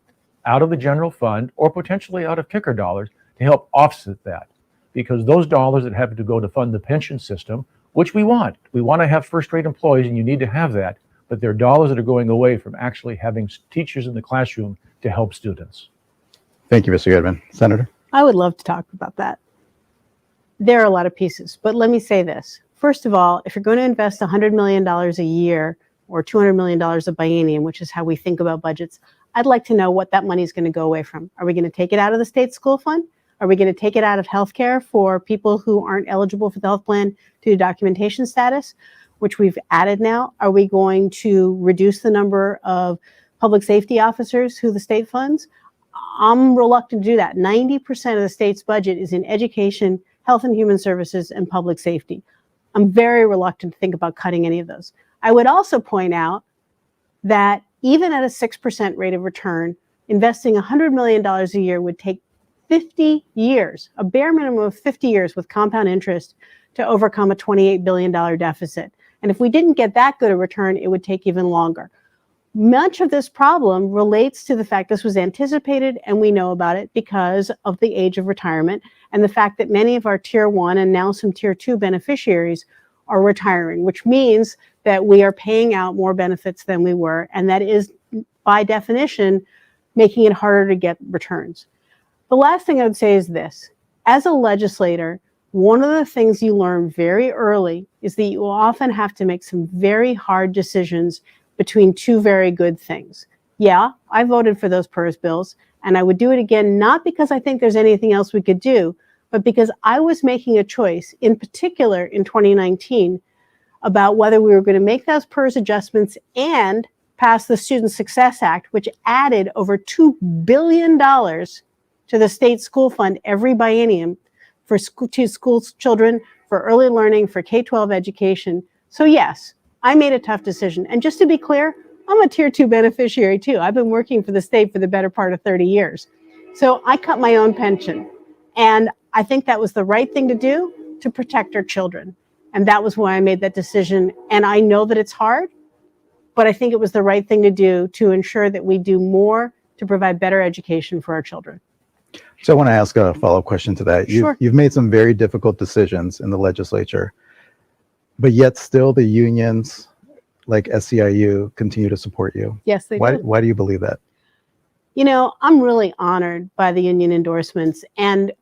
out of the general fund, or potentially out of kicker dollars, to help offset that. Because those dollars that have to go to fund the pension system, which we want to have first-rate employees, and you need to have that, but there are dollars that are going away from actually having teachers in the classroom to help students. Thank you, Mr. Goodman. Senator? I would love to talk about that. There are a lot of pieces, but let me say this. First of all, if you're going to invest $100 million a year or $200 million a biennium, which is how we think about budgets, I'd like to know what that money is going to go away from. Are we going to take it out of the state school fund? Are we going to take it out of healthcare for people who aren't eligible for the health plan due to documentation status, which we've added now? Are we going to reduce the number of public safety officers who the state funds? I'm reluctant to do that. 90% of the state's budget is in education, health and human services, and public safety. I'm very reluctant to think about cutting any of those. I would also point out that even at a 6% rate of return, investing $100 million a year would take 50 years, a bare minimum of 50 years with compound interest to overcome a $28 billion deficit. And if we didn't get that good a return, it would take even longer. Much of this problem relates to the fact this was anticipated, and we know about it because of the age of retirement and the fact that many of our tier 1 and now some tier 2 beneficiaries are retiring, which means that we are paying out more benefits than we were, and that is, by definition, making it harder to get returns. The last thing I would say is this. As a legislator, one of the things you learn very early is that you will often have to make some very hard decisions between two very good things. Yeah, I voted for those PERS bills, and I would do it again, not because I think there's anything else we could do, but because I was making a choice, in particular in 2019, about whether we were going to make those PERS adjustments and pass the Student Success Act, which added over $2 billion to the state school fund every biennium for school children, for early learning, for K-12 education. So yes, I made a tough decision. And just to be clear, I'm a tier 2 beneficiary too. I've been working for the state for the better part of 30 years. So I cut my own pension. And I think that was the right thing to do to protect our children. And that was why I made that decision. And I know that it's hard, but I think it was the right thing to do to ensure that we do more to provide better education for our children. So I want to ask a follow-up question to that. Sure. You've made some very difficult decisions in the legislature, but yet still the unions like SEIU continue to support you. Yes, they Why, do. why do you believe that? You know, I'm really honored by the union endorsements. And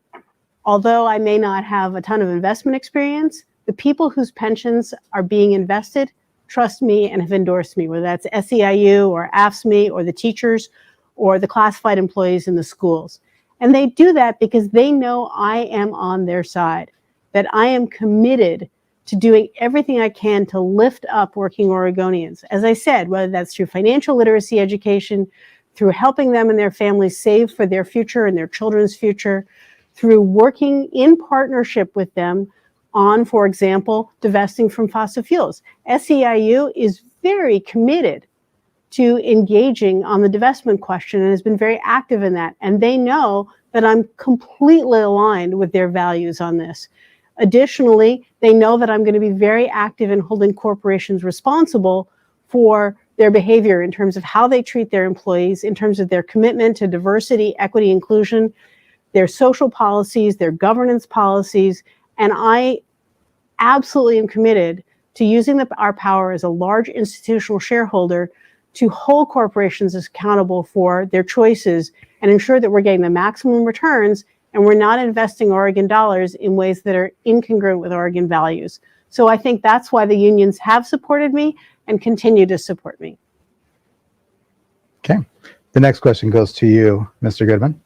although I may not have a ton of investment experience, the people whose pensions are being invested trust me and have endorsed me, whether that's SEIU or AFSCME or the teachers or the classified employees in the schools. And they do that because they know I am on their side, that I am committed to doing everything I can to lift up working Oregonians. As I said, whether that's through financial literacy education, through helping them and their families save for their future and their children's future, through working in partnership with them on, for example, divesting from fossil fuels. SEIU is very committed to engaging on the divestment question and has been very active in that. And they know that I'm completely aligned with their values on this. Additionally, they know that I'm going to be very active in holding corporations responsible for their behavior in terms of how they treat their employees, in terms of their commitment to diversity, equity, inclusion, their social policies, their governance policies. And I absolutely am committed to using our power as a large institutional shareholder to hold corporations accountable for their choices and ensure that we're getting the maximum returns and we're not investing Oregon dollars in ways that are incongruent with Oregon values. So I think that's why the unions have supported me and continue to support me. Okay. The next question goes to you, Mr. Goodman.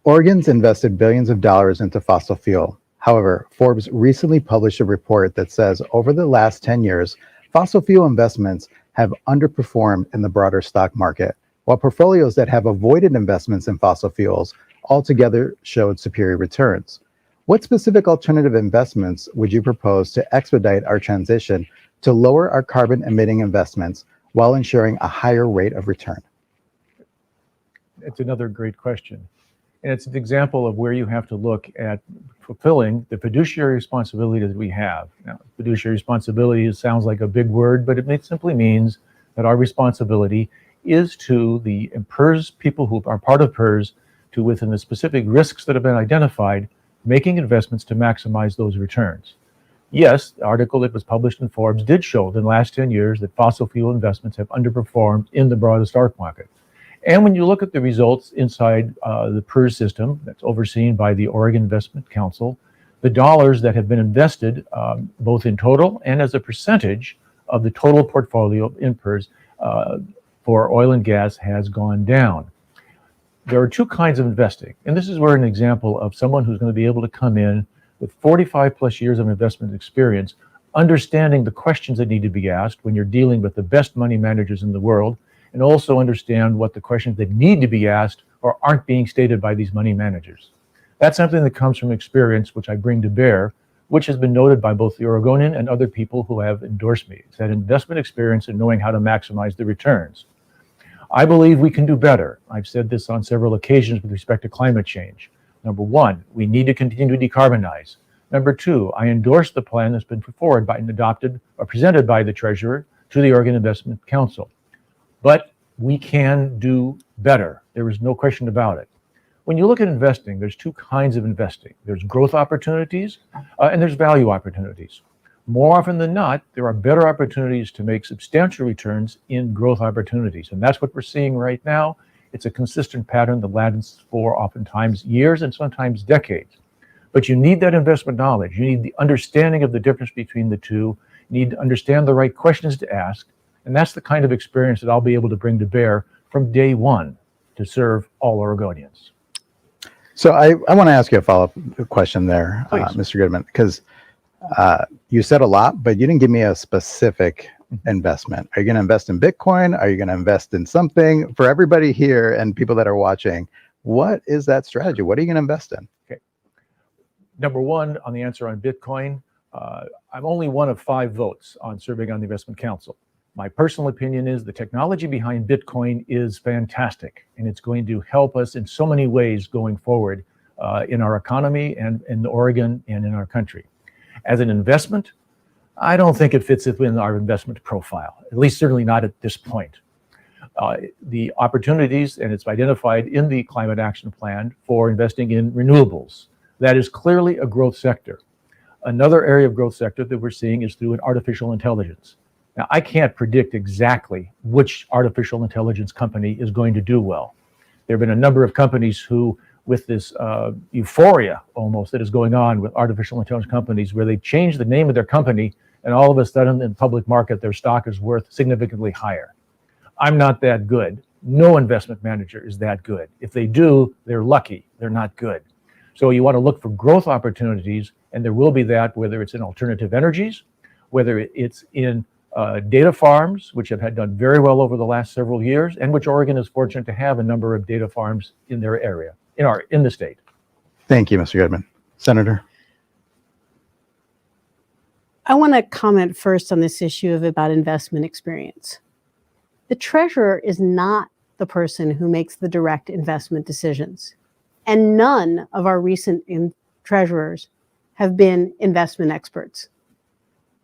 Oregon's invested billions of dollars into fossil fuel. However, Forbes recently published a report that says over the last 10 years, fossil fuel investments have underperformed in the broader stock market, while portfolios that have avoided investments in fossil fuels altogether showed superior returns. What specific alternative investments would you propose to expedite our transition to lower our carbon emitting investments while ensuring a higher rate of return? It's another great question. And it's an example of where you have to look at fulfilling the fiduciary responsibility that we have. Now, fiduciary responsibility sounds like a big word, but it simply means that our responsibility is to the PERS people who are part of PERS, to within the specific risks that have been identified, making investments to maximize those returns. Yes, the article that was published in Forbes did show that in the last 10 years that fossil fuel investments have underperformed in the broader stock market. And when you look at the results inside the PERS system that's overseen by the Oregon Investment Council, the dollars that have been invested, both in total and as a percentage of the total portfolio in PERS for oil and gas has gone down. There are two kinds of investing, and this is where an example of someone who's going to be able to come in with 45 plus years of investment experience, understanding the questions that need to be asked when you're dealing with the best money managers in the world, and also understand what the questions that need to be asked or aren't being stated by these money managers. That's something that comes from experience, which I bring to bear, which has been noted by both the Oregonian and other people who have endorsed me. It's that investment experience and knowing how to maximize the returns. I believe we can do better. I've said this on several occasions with respect to climate change. Number one, we need to continue to decarbonize. Number two, I endorse the plan that's been put forward by and adopted or presented by the Treasurer to the Oregon Investment Council. But we can do better. There is no question about it. When you look at investing, there's two kinds of investing. There's growth opportunities and there's value opportunities. More often than not, there are better opportunities to make substantial returns in growth opportunities. And that's what we're seeing right now. It's a consistent pattern that lasts for oftentimes years and sometimes decades. But you need that investment knowledge. You need the understanding of the difference between the two. You need to understand the right questions to ask. And that's the kind of experience that I'll be able to bring to bear from day one to serve all Oregonians. So I want to ask you a follow-up question there, Mr. Goodman, because you said a lot, but you didn't give me a specific investment. Are you going to invest in Bitcoin? Are you going to invest in something? For everybody here and people that are watching, what is that strategy? What are you going to invest in? Okay. Number one, on the answer on Bitcoin, I'm only one of 5 votes on serving on the Investment Council. My personal opinion is the technology behind Bitcoin is fantastic, and it's going to help us in so many ways going forward in our economy and in Oregon and in our country. As an investment, I don't think it fits within our investment profile, at least certainly not at this point. The opportunities, and it's identified in the Climate Action Plan for investing in renewables. That is clearly a growth sector. Another area of growth sector that we're seeing is through an artificial intelligence. Now, I can't predict exactly which artificial intelligence company is going to do well. There have been a number of companies who, with this euphoria almost that is going on with artificial intelligence companies, where they change the name of their company and all of a sudden in the public market, their stock is worth significantly higher. I'm not that good. No investment manager is that good. If they do, they're lucky. They're not good. So you want to look for growth opportunities, and there will be that, whether it's in alternative energies, whether it's in data farms, which have done very well over the last several years, and which Oregon is fortunate to have a number of data farms in their area, in the state. Thank you, Mr. Goodman. Senator? I want to comment first on this issue about investment experience. The treasurer is not the person who makes the direct investment decisions, and none of our recent treasurers have been investment experts.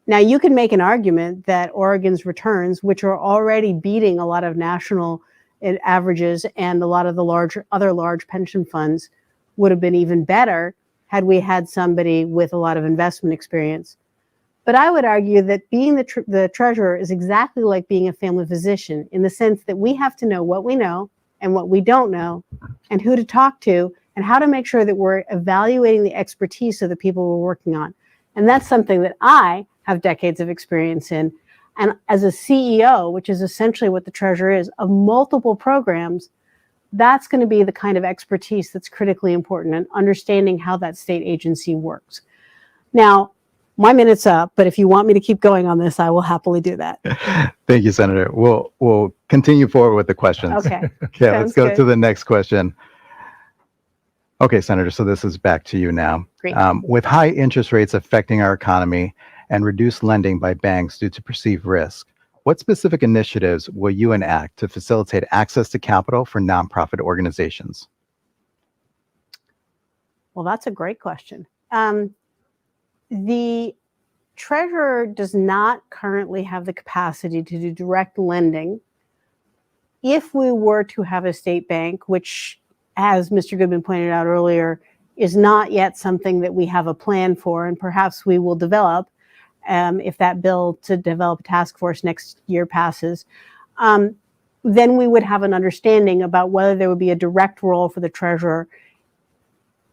Now, you can make an argument that Oregon's returns, which are already beating a lot of national averages and a lot of the other large pension funds, would have been even better had we had somebody with a lot of investment experience. But I would argue that being the treasurer is exactly like being a family physician, in the sense that we have to know what we know and what we don't know, and who to talk to, and how to make sure that we're evaluating the expertise of the people we're working on. And that's something that I have decades of experience in. And as a CEO, which is essentially what the treasurer is, of multiple programs, that's going to be the kind of expertise that's critically important in understanding how that state agency works. Now, my minute's up, but if you want me to keep going on this, I will happily do that. Thank you, Senator. We'll continue forward with the questions. Okay. Okay, let's go to the next question. Okay, Senator, so this is back to you now. Great. With high interest rates affecting our economy and reduced lending by banks due to perceived risk, what specific initiatives will you enact to facilitate access to capital for nonprofit organizations? Well, that's a great question. The treasurer does not currently have the capacity to do direct lending. If we were to have a state bank, which, as Mr. Goodman pointed out earlier, is not yet something that we have a plan for, and perhaps we will develop if that bill to develop a task force next year passes, then we would have an understanding about whether there would be a direct role for the treasurer.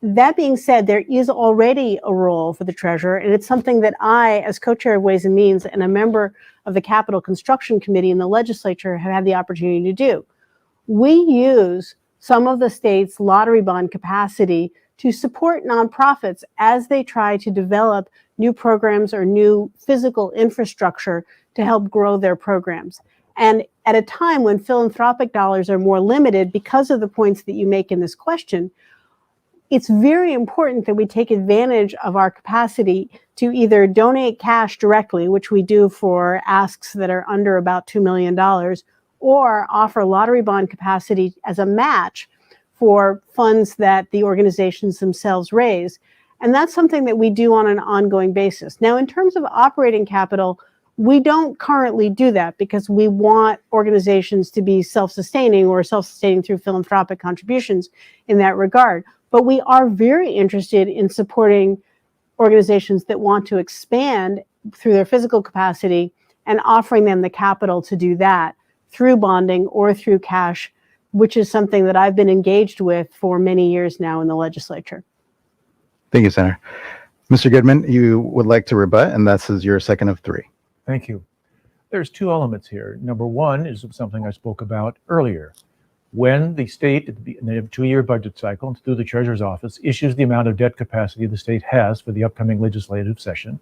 That being said, there is already a role for the treasurer, and it's something that I, as co-chair of Ways and Means and a member of the Capital Construction Committee in the legislature, have had the opportunity to do. We use some of the state's lottery bond capacity to support nonprofits as they try to develop new programs or new physical infrastructure to help grow their programs. And at a time when philanthropic dollars are more limited because of the points that you make in this question, it's very important that we take advantage of our capacity to either donate cash directly, which we do for asks that are under about $2 million, or offer lottery bond capacity as a match for funds that the organizations themselves raise. And that's something that we do on an ongoing basis. Now, in terms of operating capital, we don't currently do that because we want organizations to be self-sustaining or self-sustaining through philanthropic contributions in that regard. But we are very interested in supporting organizations that want to expand through their physical capacity and offering them the capital to do that through bonding or through cash, which is something that I've been engaged with for many years now in the legislature. Thank you, Senator. Mr. Goodman, you would like to rebut, and this is your second of three. Thank you. There's two elements here. Number one is something I spoke about earlier. When the state, in the 2-year budget cycle, through the Treasurer's Office, issues the amount of debt capacity the state has for the upcoming legislative session,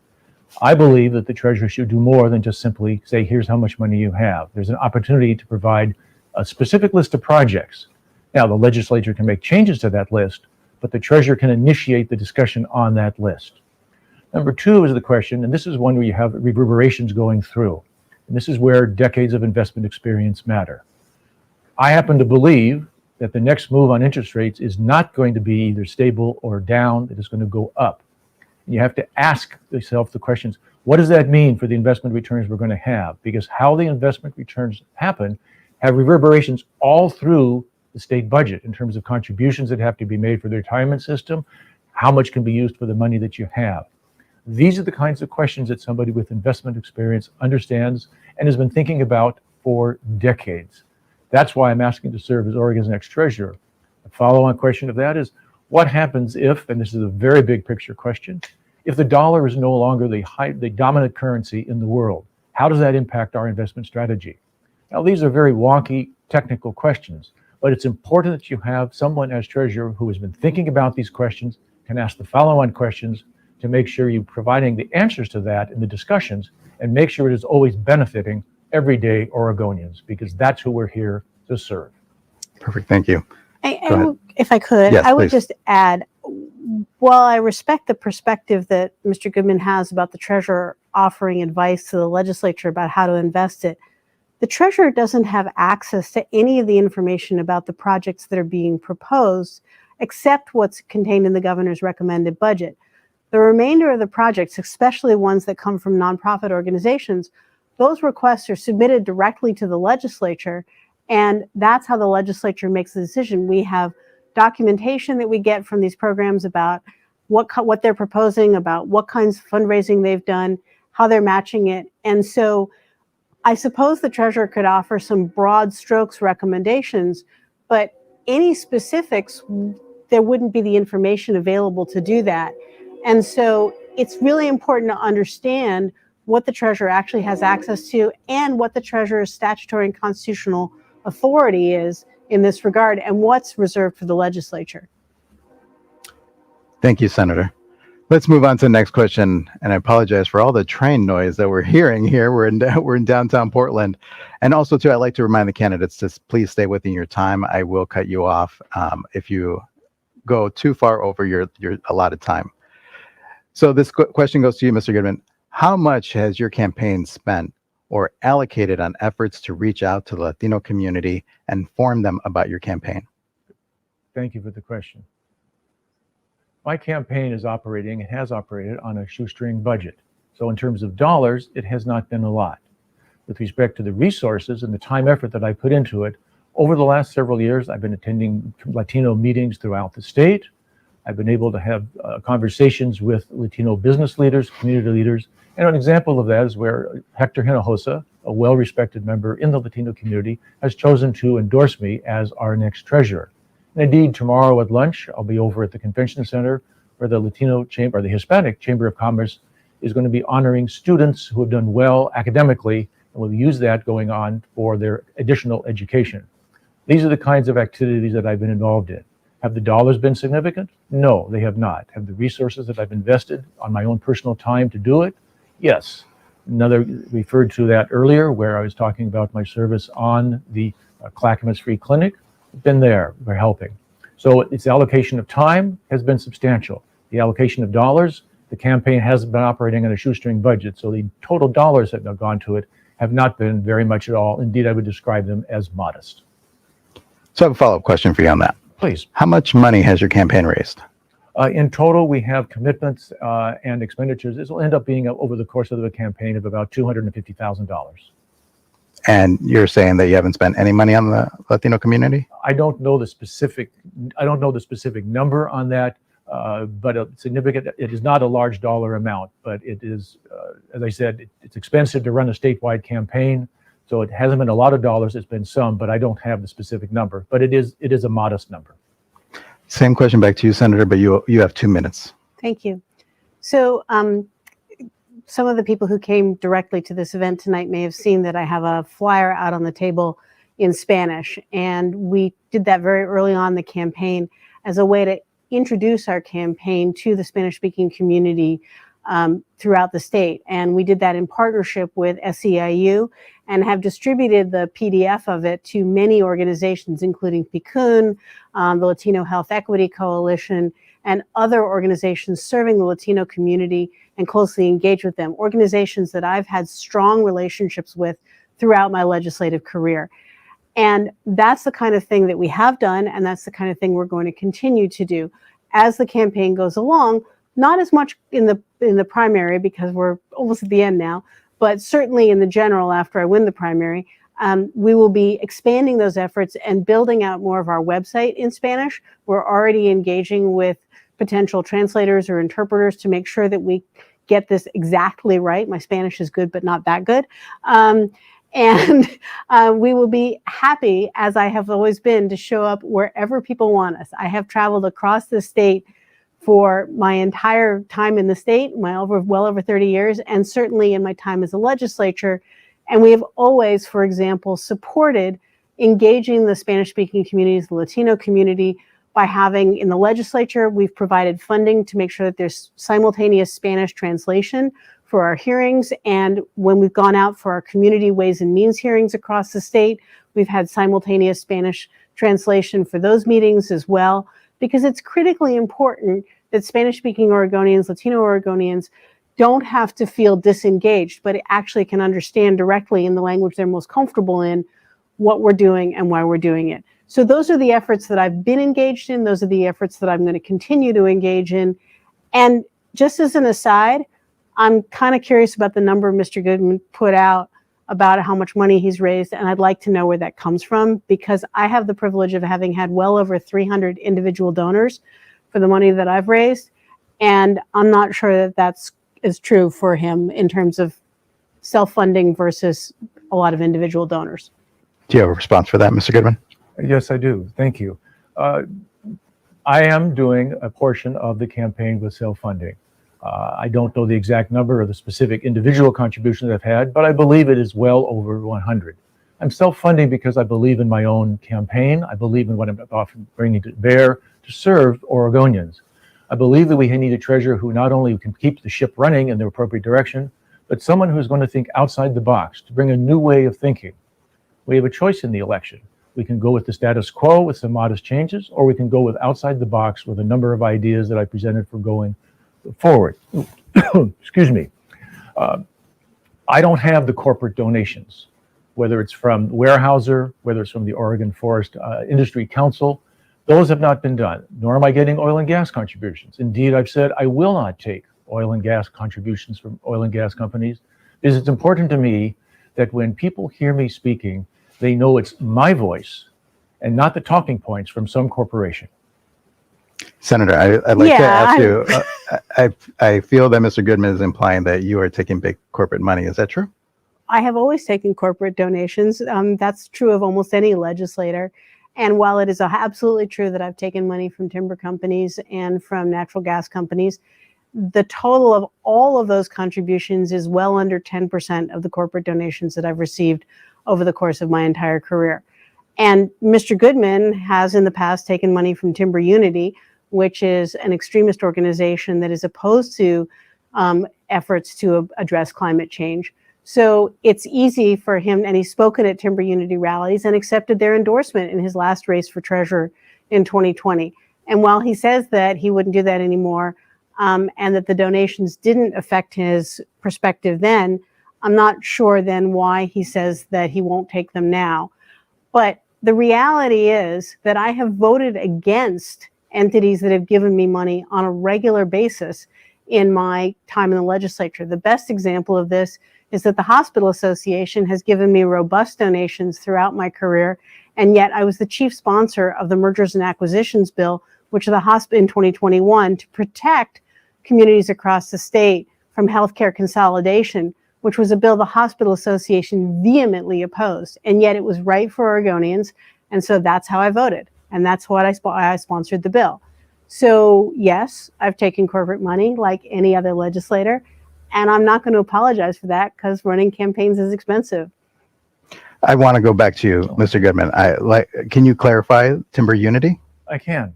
I believe that the Treasurer should do more than just simply say, here's how much money you have. There's an opportunity to provide a specific list of projects. Now, the legislature can make changes to that list, but the Treasurer can initiate the discussion on that list. Number two is the question, and this is one where you have reverberations going through, and this is where decades of investment experience matter. I happen to believe that the next move on interest rates is not going to be either stable or down, it is going to go up. And you have to ask yourself the questions, what does that mean for the investment returns we're going to have? Because how the investment returns happen have reverberations all through the state budget in terms of contributions that have to be made for the retirement system, how much can be used for the money that you have. These are the kinds of questions that somebody with investment experience understands and has been thinking about for decades. That's why I'm asking to serve as Oregon's next treasurer. The follow-on question of that is, what happens if, and this is a very big picture question, if the dollar is no longer the dominant currency in the world? How does that impact our investment strategy? Now, these are very wonky technical questions, but it's important that you have someone as treasurer who has been thinking about these questions, can ask the follow-on questions to make sure you're providing the answers to that in the discussions and make sure it is always benefiting everyday Oregonians, because that's who we're here to serve. Perfect. Thank you. If I could, Yes, I would please. just add, while I respect the perspective that Mr. Goodman has about the treasurer offering advice to the legislature about how to invest it, the treasurer doesn't have access to any of the information about the projects that are being proposed, except what's contained in the governor's recommended budget. The remainder of the projects, especially ones that come from nonprofit organizations, those requests are submitted directly to the legislature, and that's how the legislature makes the decision. We have documentation that we get from these programs about what they're proposing, about what kinds of fundraising they've done, how they're matching it. And so I suppose the treasurer could offer some broad strokes recommendations, but any specifics, there wouldn't be the information available to do that. And so it's really important to understand what the treasurer actually has access to and what the treasurer's statutory and constitutional authority is in this regard and what's reserved for the legislature. Thank you, Senator. Let's move on to the next question. And I apologize for all the train noise that we're hearing here. We're in downtown Portland. And also, too, I'd like to remind the candidates to please stay within your time. I will cut you off if you go too far over your allotted time. So this question goes to you, Mr. Goodman. How much has your campaign spent or allocated on efforts to reach out to the Latino community and inform them about your campaign? Thank you for the question. My campaign is operating and has operated on a shoestring budget. So in terms of dollars, it has not been a lot. With respect to the resources and the time effort that I put into it, over the last several years, I've been attending Latino meetings throughout the state. I've been able to have conversations with Latino business leaders, community leaders, and an example of that is where Hector Hinojosa, a well-respected member in the Latino community, has chosen to endorse me as our next treasurer. And indeed, tomorrow at lunch, I'll be over at the Convention Center where the Latino Chamber, or the Hispanic Chamber of Commerce, is going to be honoring students who have done well academically and will use that going on for their additional education. These are the kinds of activities that I've been involved in. Have the dollars been significant? No, they have not. Have the resources that I've invested on my own personal time to do it? Yes. Another referred to that earlier where I was talking about my service on the Clackamas Free Clinic. Been there, we're helping. So its allocation of time has been substantial. The allocation of dollars, the campaign has been operating on a shoestring budget, so the total dollars that have gone to it have not been very much at all. Indeed, I would describe them as modest. So I have a follow-up question for you on that. Please. How much money has your campaign raised? In total, we have commitments and expenditures. This will end up being over the course of the campaign of about $250,000. And you're saying that you haven't spent any money on the Latino community? I don't know the specific number on that, but a significant. It is not a large dollar amount, but it is, as I said, it's expensive to run a statewide campaign, so it hasn't been a lot of dollars. It's been some, but I don't have the specific number. But it is a modest number. Same question back to you, Senator, but you have 2 minutes. Thank you. So some of the people who came directly to this event tonight may have seen that I have a flyer out on the table in Spanish, and we did that very early on in the campaign as a way to introduce our campaign to the Spanish-speaking community throughout the state. And we did that in partnership with SEIU and have distributed the PDF of it to many organizations, including PICUN, the Latino Health Equity Coalition, and other organizations serving the Latino community and closely engage with them, organizations that I've had strong relationships with throughout my legislative career. And that's the kind of thing that we have done, and that's the kind of thing we're going to continue to do as the campaign goes along. Not as much in the primary, because we're almost at the end now, but certainly in the general after I win the primary, we will be expanding those efforts and building out more of our website in Spanish. We're already engaging with potential translators or interpreters to make sure that we get this exactly right. My Spanish is good, but not that good. And we will be happy, as I have always been, to show up wherever people want us. I have traveled across the state for my entire time in the state, well over 30 years, and certainly in my time as a legislature. And we have always, for example, supported engaging the Spanish-speaking communities, the Latino community, by having, in the legislature, we've provided funding to make sure that there's simultaneous Spanish translation for our hearings. And when we've gone out for our community ways and means hearings across the state, we've had simultaneous Spanish translation for those meetings as well, because it's critically important that Spanish-speaking Oregonians, Latino Oregonians, don't have to feel disengaged, but actually can understand directly in the language they're most comfortable in what we're doing and why we're doing it. So those are the efforts that I've been engaged in. Those are the efforts that I'm going to continue to engage in. And just as an aside, I'm kind of curious about the number Mr. Goodman put out about how much money he's raised, and I'd like to know where that comes from, because I have the privilege of having had well over 300 individual donors for the money that I've raised, and I'm not sure that that's is true for him in terms of self-funding versus a lot of individual donors. Do you have a response for that, Mr. Goodman? Yes, I do. Thank you. I am doing a portion of the campaign with self-funding. I don't know the exact number or the specific individual contributions I've had, but I believe it is well over 100. I'm self-funding because I believe in my own campaign. I believe in what I'm often bringing to bear to serve Oregonians. I believe that we need a treasurer who not only can keep the ship running in the appropriate direction, but someone who's going to think outside the box, to bring a new way of thinking. We have a choice in the election. We can go with the status quo with some modest changes, or we can go with outside the box with a number of ideas that I presented for going forward. Excuse me. I don't have the corporate donations, whether it's from Weyerhaeuser, whether it's from the Oregon Forest Industry Council. Those have not been done, nor am I getting oil and gas contributions. Indeed, I've said I will not take oil and gas contributions from oil and gas companies, because it's important to me that when people hear me speaking, they know it's my voice and not the talking points from some corporation. Senator, I'd like to ask you, I feel that Mr. Goodman is implying that you are taking big corporate money. Is that true? I have always taken corporate donations. That's true of almost any legislator. And while it is absolutely true that I've taken money from timber companies and from natural gas companies, the total of all of those contributions is well under 10% of the corporate donations that I've received over the course of my entire career. And Mr. Goodman has in the past taken money from Timber Unity, which is an extremist organization that is opposed to efforts to address climate change. So it's easy for him, and he's spoken at Timber Unity rallies and accepted their endorsement in his last race for treasurer in 2020. And while he says that he wouldn't do that anymore, and that the donations didn't affect his perspective then, I'm not sure then why he says that he won't take them now. But the reality is that I have voted against entities that have given me money on a regular basis in my time in the legislature. The best example of this is that the Hospital Association has given me robust donations throughout my career, and yet I was the chief sponsor of the Mergers and Acquisitions Bill, which the hospital in 2021 to protect communities across the state from healthcare consolidation, which was a bill the Hospital Association vehemently opposed, and yet it was right for Oregonians, and so that's how I voted, and that's what I sponsored the bill. So yes, I've taken corporate money like any other legislator, and I'm not going to apologize for that because running campaigns is expensive. I want to go back to you, Mr. Goodman. Can you clarify Timber Unity? I can.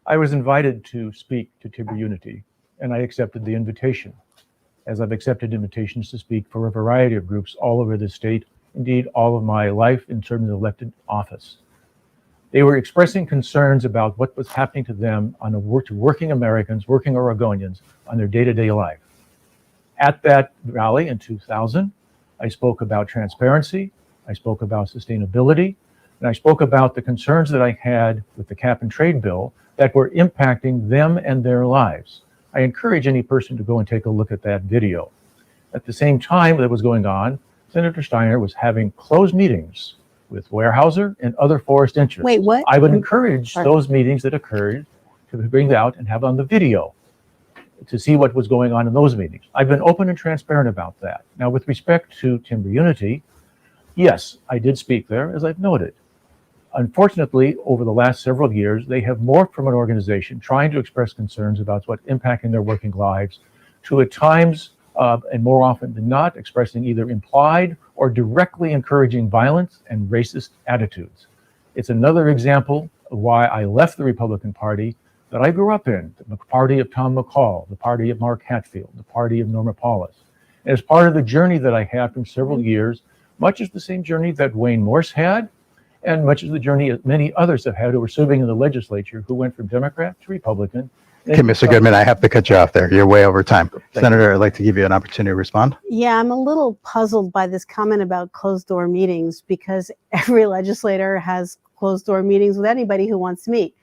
I was invited to speak to Timber Unity, and I accepted the invitation, as I've accepted invitations to speak for a variety of groups all over the state, indeed all of my life in terms of elected office. They were expressing concerns about what was happening to them to working Americans, working Oregonians on their day-to-day life. At that rally in 2000, I spoke about transparency, I spoke about sustainability, and I spoke about the concerns that I had with the cap and trade bill that were impacting them and their lives. I encourage any person to go and take a look at that video. At the same time that was going on, Senator Steiner was having closed meetings with Weyerhaeuser and other forest interests. Wait, what? I would encourage those meetings that occurred to bring that out and have on the video to see what was going on in those meetings. I've been open and transparent about that. Now, with respect to Timber Unity, yes, I did speak there, as I've noted. Unfortunately, over the last several years, they have morphed from an organization trying to express concerns about what's impacting their working lives to at times, and more often than not, expressing either implied or directly encouraging violence and racist attitudes. It's another example of why I left the Republican Party that I grew up in, the party of Tom McCall, the party of Mark Hatfield, the party of Norma Paulus. And as part of the journey that I had from several years, much as the same journey that Wayne Morse had, and much as the journey that many others have had who were serving in the legislature, who went from Democrat to Republican. Okay, Mr. Goodman, I have to cut you off there. You're way over time. Senator, I'd like to give you an opportunity to respond. Yeah, I'm a little puzzled by this comment about closed door meetings because every legislator has closed door meetings with anybody who wants to meet.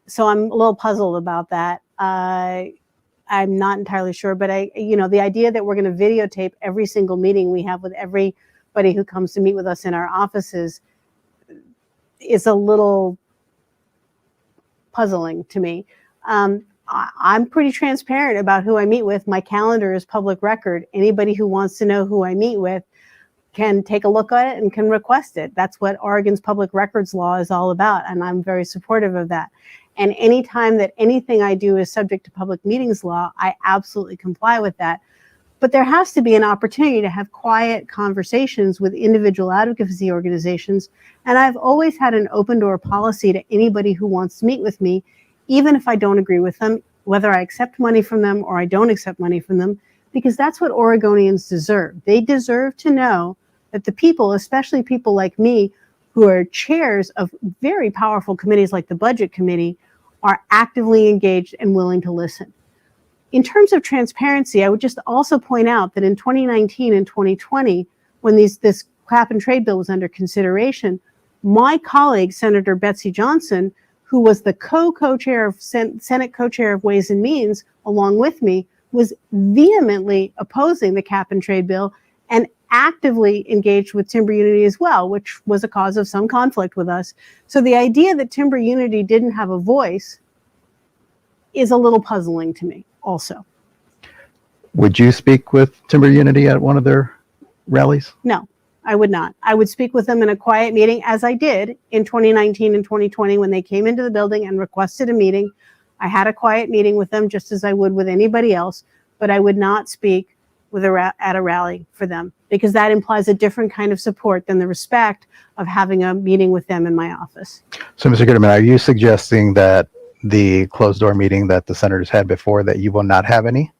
So I'm a little puzzled about that. I'm not entirely sure, but the idea that we're going to videotape every single meeting we have with everybody who comes to meet with us in our offices is a little puzzling to me. I'm pretty transparent about who I meet with. My calendar is public record. Anybody who wants to know who I meet with can take a look at it and can request it. That's what Oregon's public records law is all about, and I'm very supportive of that. And anytime that anything I do is subject to public meetings law, I absolutely comply with that. But there has to be an opportunity to have quiet conversations with individual advocacy organizations. And I've always had an open door policy to anybody who wants to meet with me, even if I don't agree with them, whether I accept money from them or I don't accept money from them, because that's what Oregonians deserve. They deserve to know that the people, especially people like me, who are chairs of very powerful committees like the Budget Committee, are actively engaged and willing to listen. In terms of transparency, I would just also point out that in 2019 and 2020, when this cap and trade bill was under consideration, my colleague, Senator Betsy Johnson, who was the co-chair of Senate co-chair of Ways and Means, along with me, was vehemently opposing the cap and trade bill and actively engaged with Timber Unity as well, which was a cause of some conflict with us. So the idea that Timber Unity didn't have a voice is a little puzzling to me also. Would you speak with Timber Unity at one of their rallies? No, I would not. I would speak with them in a quiet meeting, as I did in 2019 and 2020 when they came into the building and requested a meeting. I had a quiet meeting with them just as I would with anybody else, but I would not speak with at a rally for them, because that implies a different kind of support than the respect of having a meeting with them in my office. So, Mr. Goodman, are you suggesting that the closed door meeting that the senators had before, that you will not have any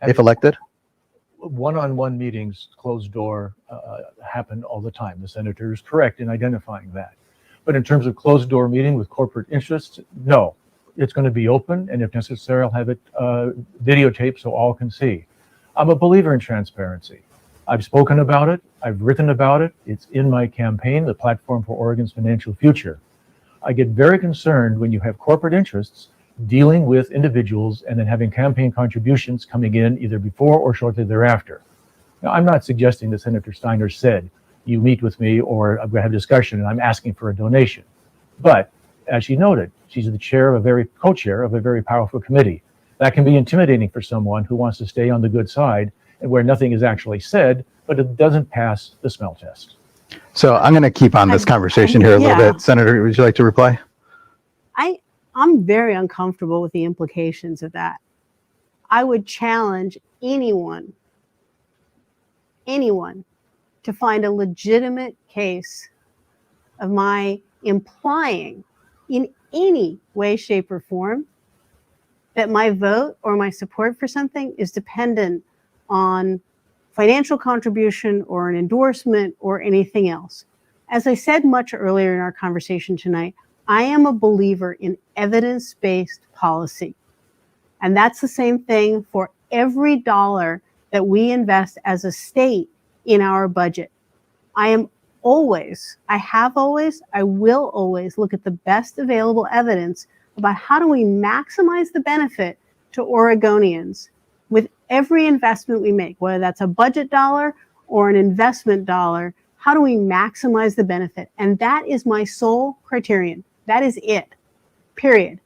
if elected? One-on-one meetings, closed door, happen all the time. The senator is correct in identifying that. But in terms of closed door meeting with corporate interests, no. It's going to be open, and if necessary, I'll have it videotaped so all can see. I'm a believer in transparency. I've spoken about it. I've written about it. It's in my campaign, the Platform for Oregon's Financial Future. I get very concerned when you have corporate interests dealing with individuals and then having campaign contributions coming in either before or shortly thereafter. Now, I'm not suggesting that Senator Steiner said, you meet with me or I'm going to have a discussion and I'm asking for a donation. But as she noted, she's the co-chair of a very powerful committee. That can be intimidating for someone who wants to stay on the good side and where nothing is actually said, but it doesn't pass the smell test. So I'm going to keep on this conversation here a little bit. Senator, would you like to reply? I'm very uncomfortable with the implications of that. I would challenge anyone to find a legitimate case of my implying in any way, shape, or form that my vote or my support for something is dependent on financial contribution or an endorsement or anything else. As I said much earlier in our conversation tonight, I am a believer in evidence-based policy. And that's the same thing for every dollar that we invest as a state in our budget. I have always, I will always look at the best available evidence about how do we maximize the benefit to Oregonians with every investment we make, whether that's a budget dollar or an investment dollar. How do we maximize the benefit? And that is my sole criterion. That is it, period.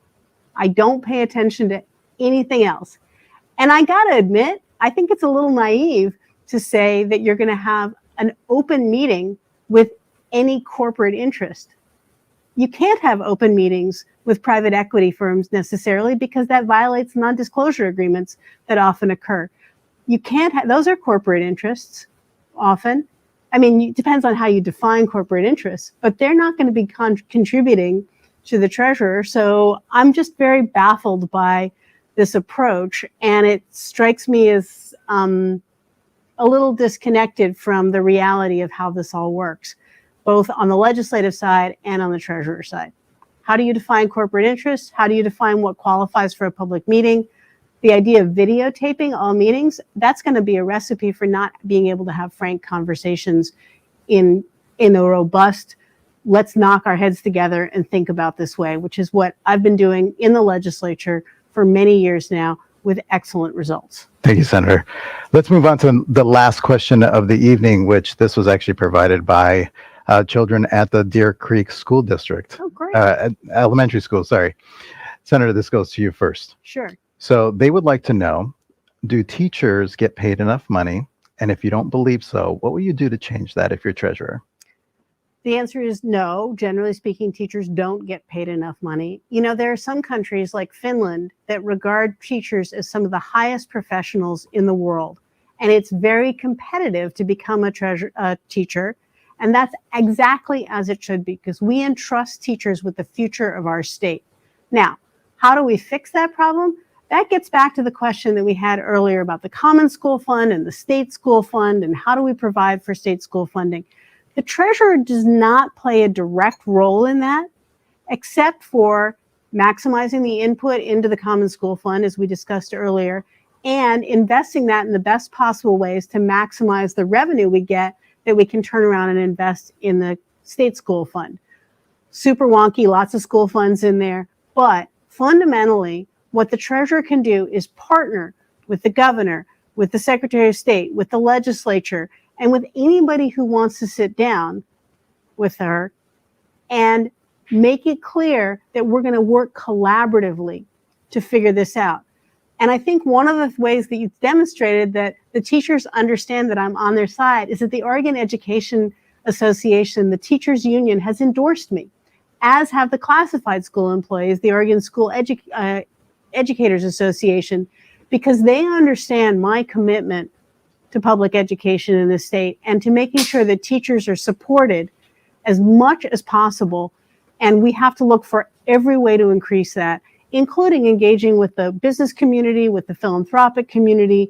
I don't pay attention to anything else. And I gotta admit, I think it's a little naive to say that you're gonna have an open meeting with any corporate interest. You can't have open meetings with private equity firms necessarily because that violates non-disclosure agreements that often occur. You can't have, those are corporate interests often. I mean, it depends on how you define corporate interests, but they're not going to be contributing to the treasurer. So I'm just very baffled by this approach, and it strikes me as a little disconnected from the reality of how this all works, both on the legislative side and on the treasurer side. How do you define corporate interests? How do you define what qualifies for a public meeting? The idea of videotaping all meetings, that's going to be a recipe for not being able to have frank conversations in a robust, let's knock our heads together and think about this way, which is what I've been doing in the legislature for many years now with excellent results. Thank you, Senator. Let's move on to the last question of the evening, which this was actually provided by children at the Deer Creek School District. Oh, great. Elementary school, sorry. Senator, this goes to you first. Sure. So they would like to know, do teachers get paid enough money? And if you don't believe so, what will you do to change that if you're treasurer? The answer is no. Generally speaking, teachers don't get paid enough money. You know, there are some countries like Finland that regard teachers as some of the highest professionals in the world. And it's very competitive to become a teacher. And that's exactly as it should be, because we entrust teachers with the future of our state. Now, how do we fix that problem? That gets back to the question that we had earlier about the Common School Fund and the State School Fund, and how do we provide for state school funding? The treasurer does not play a direct role in that, except for maximizing the input into the Common School Fund, as we discussed earlier, and investing that in the best possible ways to maximize the revenue we get that we can turn around and invest in the State School Fund. Super wonky, lots of school funds in there, but fundamentally, what the treasurer can do is partner with the governor, with the Secretary of State, with the legislature, and with anybody who wants to sit down with her and make it clear that we're going to work collaboratively to figure this out. And I think one of the ways that you've demonstrated that the teachers understand that I'm on their side is that the Oregon Education Association, the teachers union, has endorsed me, as have the classified school employees, the Oregon School Educators Association, because they understand my commitment to public education in the state and to making sure that teachers are supported as much as possible. And we have to look for every way to increase that, including engaging with the business community, with the philanthropic community,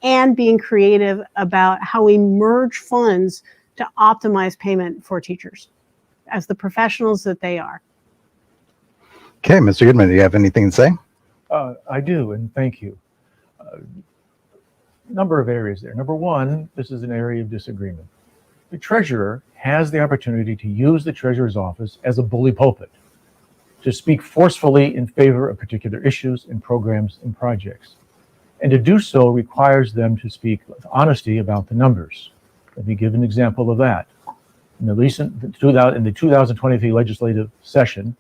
and being creative about how we merge funds to optimize payment for teachers as the professionals that they are. Okay, Mr. Goodman, do you have anything to say? I do, and thank you. number of areas there. Number one, this is an area of disagreement. The treasurer has the opportunity to use the treasurer's office as a bully pulpit, to speak forcefully in favor of particular issues and programs and projects. And to do so requires them to speak with honesty about the numbers. Let me give an example of that. In the 2023 legislative session,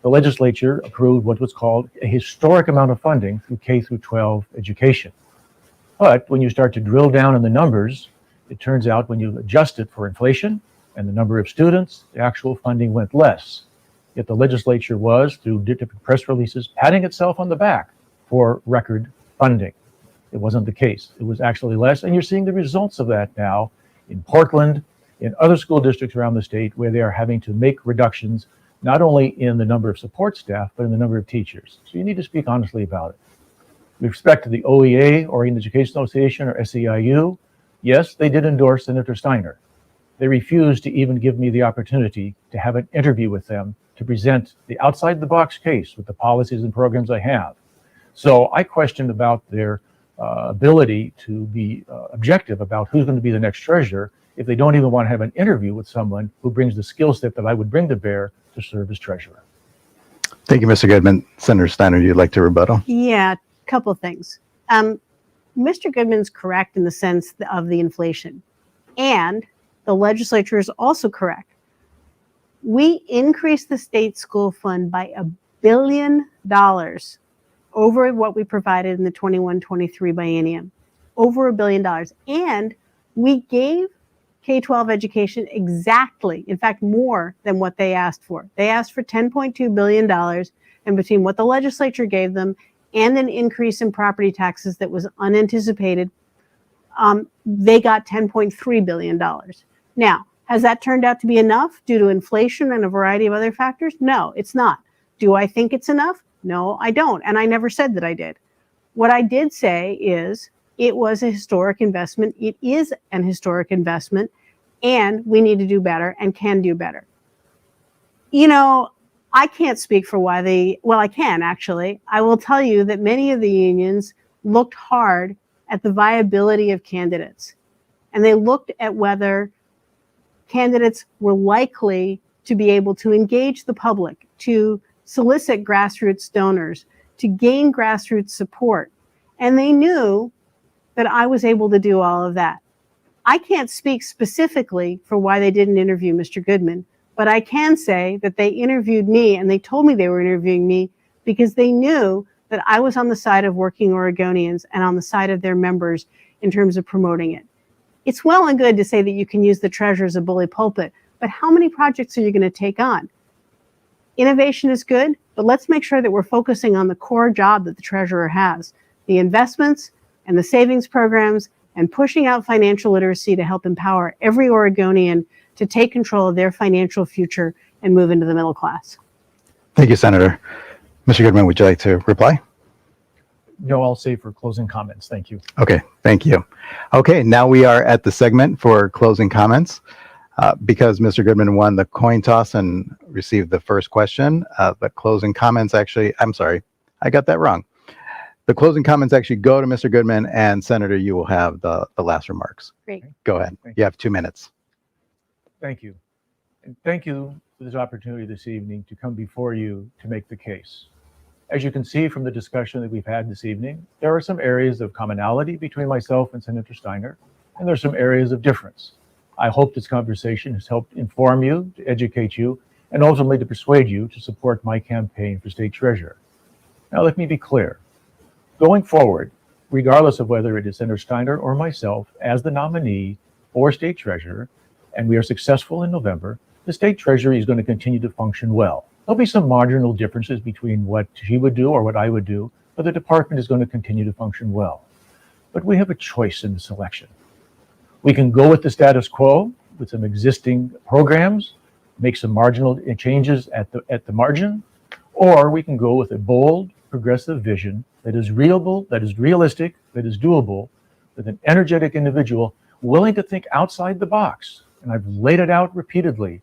the legislature approved what was called a historic amount of funding through K through 12 education. But when you start to drill down on the numbers, it turns out when you adjust it for inflation and the number of students, the actual funding went less. Yet the legislature was, through different press releases, patting itself on the back for record funding. It wasn't the case. It was actually less, and you're seeing the results of that now in Portland, in other school districts around the state, where they are having to make reductions not only in the number of support staff, but in the number of teachers. So you need to speak honestly about it. With respect to the OEA, Oregon Educational Association, or SEIU, yes, they did endorse Senator Steiner. They refused to even give me the opportunity to have an interview with them to present the outside-the-box case with the policies and programs I have. So I questioned about their ability to be objective about who's going to be the next treasurer if they don't even want to have an interview with someone who brings the skill set that I would bring to bear to serve as treasurer. Thank you, Mr. Goodman. Senator Steiner, you'd like to rebuttal? Yeah, a couple of things. Mr. Goodman's correct in the sense of the inflation, and the legislature is also correct. We increased the state school fund by $1 billion over what we provided in the 21-23 biennium, over $1 billion. And we gave K-12 education exactly, in fact, more than what they asked for. They asked for $10.2 billion, and between what the legislature gave them and an increase in property taxes that was unanticipated, they got $10.3 billion. Now, has that turned out to be enough due to inflation and a variety of other factors? No, it's not. Do I think it's enough? No, I don't. And I never said that I did. What I did say is it was a historic investment. It is an historic investment, and we need to do better and can do better. You know, I can't speak for why I can actually. I will tell you that many of the unions looked hard at the viability of candidates, and they looked at whether candidates were likely to be able to engage the public, to solicit grassroots donors, to gain grassroots support. And they knew that I was able to do all of that. I can't speak specifically for why they didn't interview Mr. Goodman, but I can say that they interviewed me, and they told me they were interviewing me because they knew that I was on the side of working Oregonians and on the side of their members in terms of promoting it. It's well and good to say that you can use the treasurer as a bully pulpit, but how many projects are you going to take on? Innovation is good, but let's make sure that we're focusing on the core job that the treasurer has, the investments and the savings programs, and pushing out financial literacy to help empower every Oregonian to take control of their financial future and move into the middle class. Thank you, Senator. Mr. Goodman, would you like to reply? No, I'll say for closing comments. Thank you. Okay, thank you. Okay, now we are at the segment for closing comments. Because Mr. Goodman won the coin toss and received the first question, the closing comments actually, I'm sorry, I got that wrong. The closing comments actually go to Mr. Goodman, and Senator, you will have the last remarks. Great. Go ahead. You have 2 minutes. Thank you. And thank you for this opportunity this evening to come before you to make the case. As you can see from the discussion that we've had this evening, there are some areas of commonality between myself and Senator Steiner, and there are some areas of difference. I hope this conversation has helped inform you, to educate you, and ultimately to persuade you to support my campaign for state treasurer. Now, let me be clear. Going forward, regardless of whether it is Senator Steiner or myself as the nominee for state treasurer, and we are successful in November, the state treasury is going to continue to function well. There'll be some marginal differences between what she would do or what I would do, but the department is going to continue to function well. But we have a choice in this election. We can go with the status quo with some existing programs, make some marginal changes at the margin, or we can go with a bold, progressive vision that is realistic, that is doable, with an energetic individual willing to think outside the box. And I've laid it out repeatedly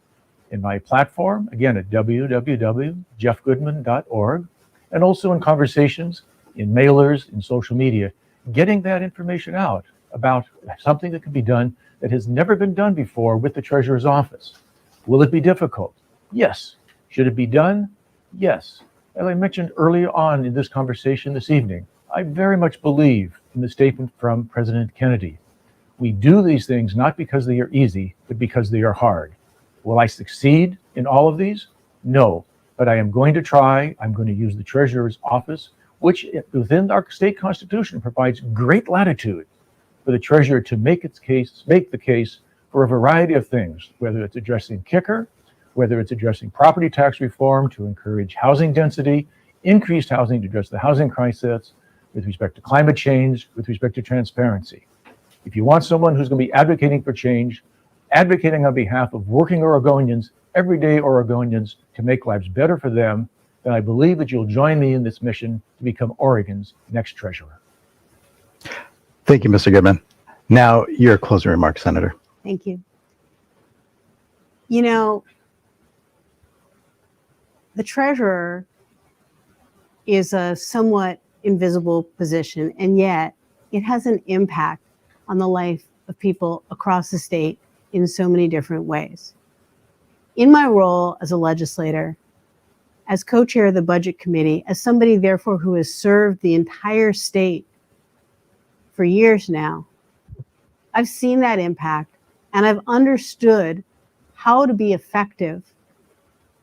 in my platform, again at www.jeffgoodman.org, and also in conversations, in mailers, in social media. getting that information out about something that can be done that has never been done before with the Treasurer's office. Will it be difficult? Yes. Should it be done? Yes. As I mentioned early on in this conversation this evening, I very much believe in the statement from President Kennedy. We do these things not because they are easy, but because they are hard. Will I succeed in all of these? No, but I am going to try. I'm going to use the Treasurer's office, which within our state constitution provides great latitude for the Treasurer to make the case for a variety of things, whether it's addressing kicker, whether it's addressing property tax reform to encourage housing density, increased housing to address the housing crisis, with respect to climate change, with respect to transparency. If you want someone who's going to be advocating for change, advocating on behalf of working Oregonians, everyday Oregonians, to make lives better for them, then I believe that you'll join me in this mission to become Oregon's next treasurer. Thank you, Mr. Goodman. Now, your closing remarks, Senator. Thank you. You know, the treasurer is a somewhat invisible position, and yet it has an impact on the life of people across the state in so many different ways. In my role as a legislator, as co-chair of the Budget Committee, as somebody therefore who has served the entire state for years now, I've seen that impact and I've understood how to be effective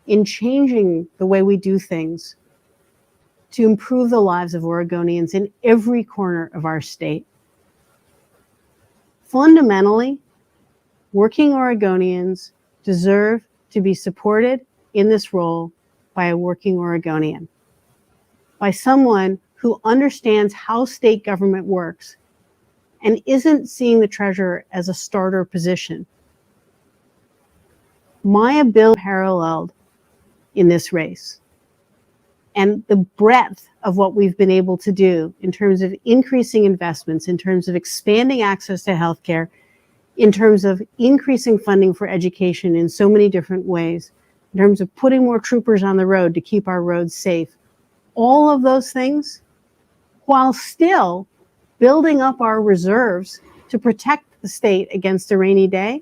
in changing the way we do things to improve the lives of Oregonians in every corner of our state. Fundamentally, working Oregonians deserve to be supported in this role by a working Oregonian, by someone who understands how state government works and isn't seeing the treasurer as a starter position. My ability paralleled in this race, and the breadth of what we've been able to do in terms of increasing investments, in terms of expanding access to healthcare, in terms of increasing funding for education in so many different ways, in terms of putting more troopers on the road to keep our roads safe, all of those things, while still building up our reserves to protect the state against a rainy day,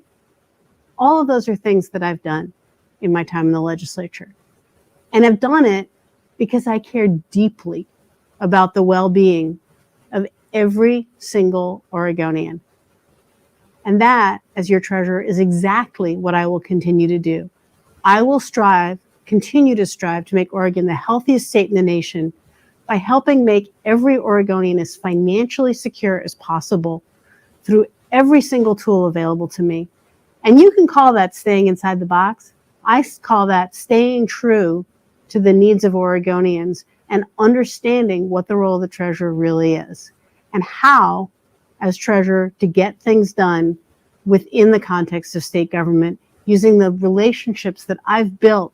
all of those are things that I've done in my time in the legislature. And I've done it because I care deeply about the well-being of every single Oregonian. And that, as your treasurer, is exactly what I will continue to do. I will continue to strive to make Oregon the healthiest state in the nation by helping make every Oregonian as financially secure as possible through every single tool available to me. And you can call that staying inside the box. I call that staying true to the needs of Oregonians and understanding what the role of the treasurer really is and how, as treasurer, to get things done within the context of state government using the relationships that I've built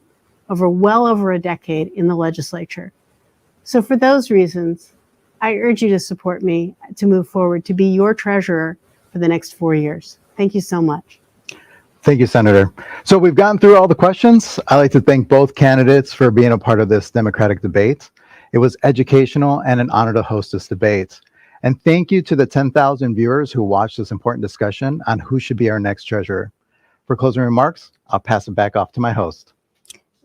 well over a decade in the legislature. So for those reasons, I urge you to support me to move forward to be your treasurer for the next 4 years. Thank you so much. Thank you, Senator. So we've gone through all the questions. I'd like to thank both candidates for being a part of this democratic debate. It was educational and an honor to host this debate. And thank you to the 10,000 viewers who watched this important discussion on who should be our next treasurer. For closing remarks, I'll pass it back off to my host.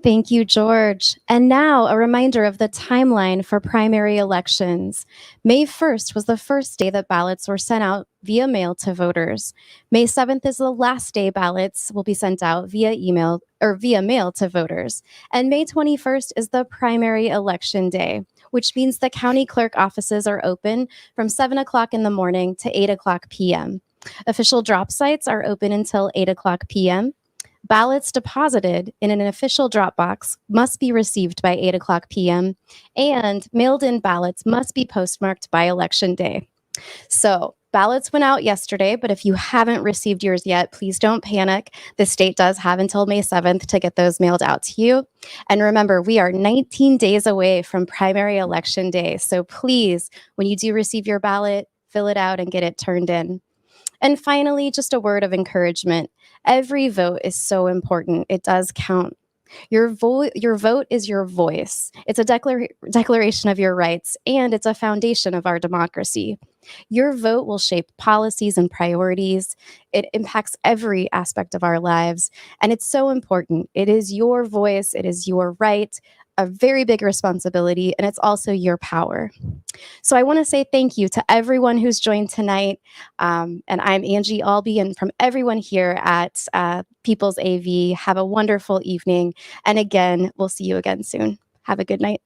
Thank you, George. And now a reminder of the timeline for primary elections. May 1st was the first day that ballots were sent out via mail to voters. May 7th is the last day ballots will be sent out via email or via mail to voters. And May 21st is the primary election day, which means the county clerk offices are open from 7 o'clock in the morning to 8 o'clock p.m. Official drop sites are open until 8 o'clock p.m. Ballots deposited in an official drop box must be received by 8 o'clock p.m. and mailed-in ballots must be postmarked by Election Day. So ballots went out yesterday, but if you haven't received yours yet, please don't panic. The state does have until May 7th to get those mailed out to you. And remember, we are 19 days away from primary election day. So please, when you do receive your ballot, fill it out and get it turned in. And finally, just a word of encouragement. Every vote is so important. It does count. Your vote is your voice. It's a declaration of your rights, and it's a foundation of our democracy. Your vote will shape policies and priorities. It impacts every aspect of our lives, and it's so important. It is your voice, it is your right, a very big responsibility, and it's also your power. So I want to say thank you to everyone who's joined tonight. And I'm Angie Albee, and from everyone here at People's AV, have a wonderful evening. And again, we'll see you again soon. Have a good night.